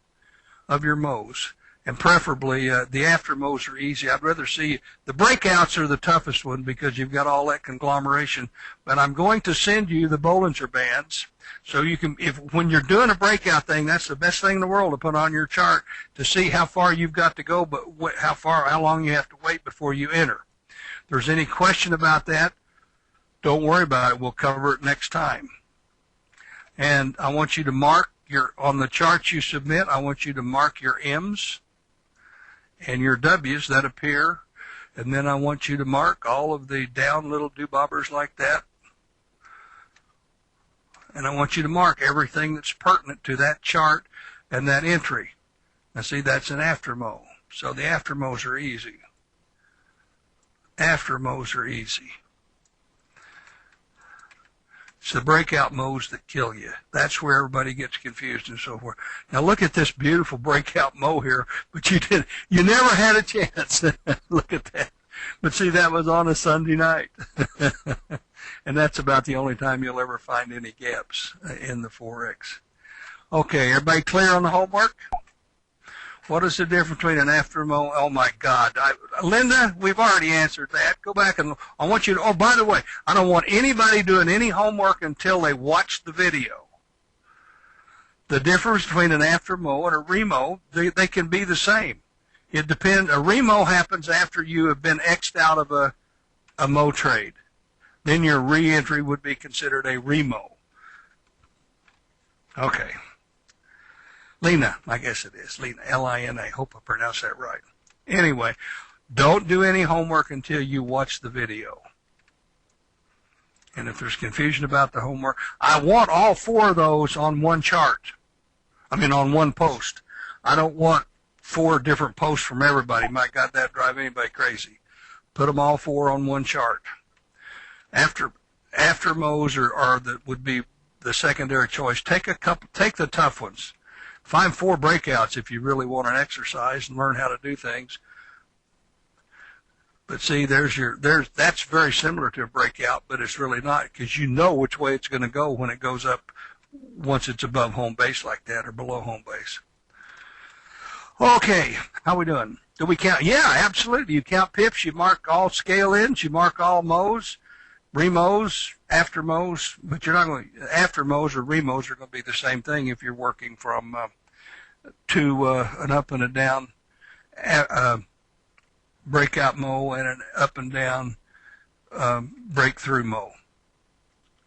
of your mows. And preferably, the after mows are easy. I'd rather see, the breakouts are the toughest one because you've got all that conglomeration. But I'm going to send you the Bollinger Bands. So you can, when you're doing a breakout thing, that's the best thing in the world to put on your chart to see how far you've got to go, but how long you have to wait before you enter. If there's any question about that, don't worry about it. We'll cover it next time. And I want you to mark on the charts you submit, I want you to mark your M's and your W's that appear. And then I want you to mark all of the down little doobobbers like that. And I want you to mark everything that's pertinent to that chart and that entry. Now see, that's an after mow. So the after mows are easy. After mows are easy. It's the breakout mows that kill you. That's where everybody gets confused and so forth. Now look at this beautiful breakout mow here, but you never had a chance. Look at that. But see, that was on a Sunday night. And that's about the only time you'll ever find any gaps in the 4X. Okay, everybody clear on the homework? What is the difference between an after mow? Oh my God. Linda, we've already answered that. Go back and I want you to, oh, by the way, I don't want anybody doing any homework until they watch the video. The difference between an after mow and a remow, they can be the same. It depends. A remow happens after you have been X'd out of a mow trade. Then your re-entry would be considered a remow. Okay. Lena, I guess it is. Lena, L-I-N-A. Hope I pronounced that right. Anyway, don't do any homework until you watch the video. And if there's confusion about the homework, I want all 4 of those on one chart. On one post. I don't want 4 different posts from everybody. My God, that'd drive anybody crazy. Put them all 4 on one chart. After mows would be the secondary choice. Take the tough ones. Find 4 breakouts if you really want an exercise and learn how to do things. But see, that's very similar to a breakout, but it's really not because you know which way it's going to go when it goes up once it's above home base like that or below home base. Okay, how we doing? Do we count? Yeah, absolutely. You count pips, you mark all scale ins, you mark all mows, remows, after mows, but you're not going to, after mows or remows are going to be the same thing if you're working from to an up and a down breakout mow and an up and down breakthrough mow.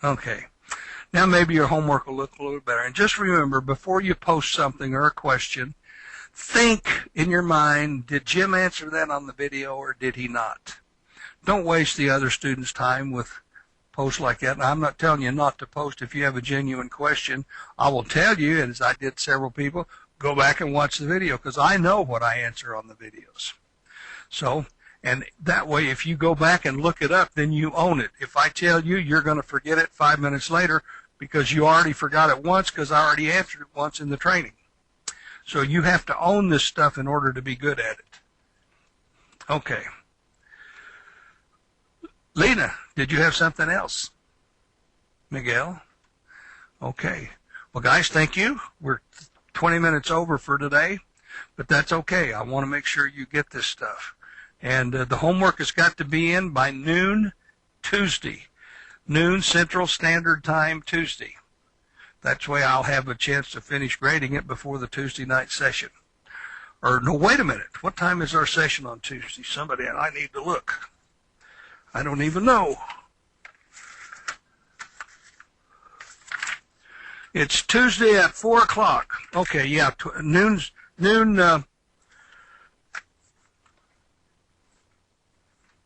Okay. Now maybe your homework will look a little better. And just remember, before you post something or a question, think in your mind, did Jim answer that on the video or did he not? Don't waste the other students' time with posts like that. And I'm not telling you not to post if you have a genuine question. I will tell you, as I did several people, go back and watch the video because I know what I answer on the videos. So, and that way, if you go back and look it up, then you own it. If I tell you, you're going to forget it 5 minutes later because you already forgot it once because I already answered it once in the training. So you have to own this stuff in order to be good at it. Okay. Lena, did you have something else? Miguel? Okay. Well, guys, thank you. We're 20 minutes over for today, but that's okay. I want to make sure you get this stuff. And the homework has got to be in by noon Tuesday. Noon Central Standard Time Tuesday. That's why I'll have a chance to finish grading it before the Tuesday night session. Or, no, wait a minute. What time is our session on Tuesday? Somebody, I need to look. I don't even know. It's Tuesday at 4 o'clock. Okay, yeah, noon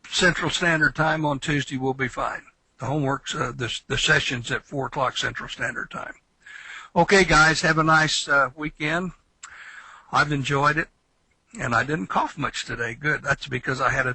Central Standard Time on Tuesday will be fine. The homework's, the session's at 4 o'clock Central Standard Time. Okay, guys, have a nice weekend. I've enjoyed it, and I didn't cough much today. Good. That's because I had a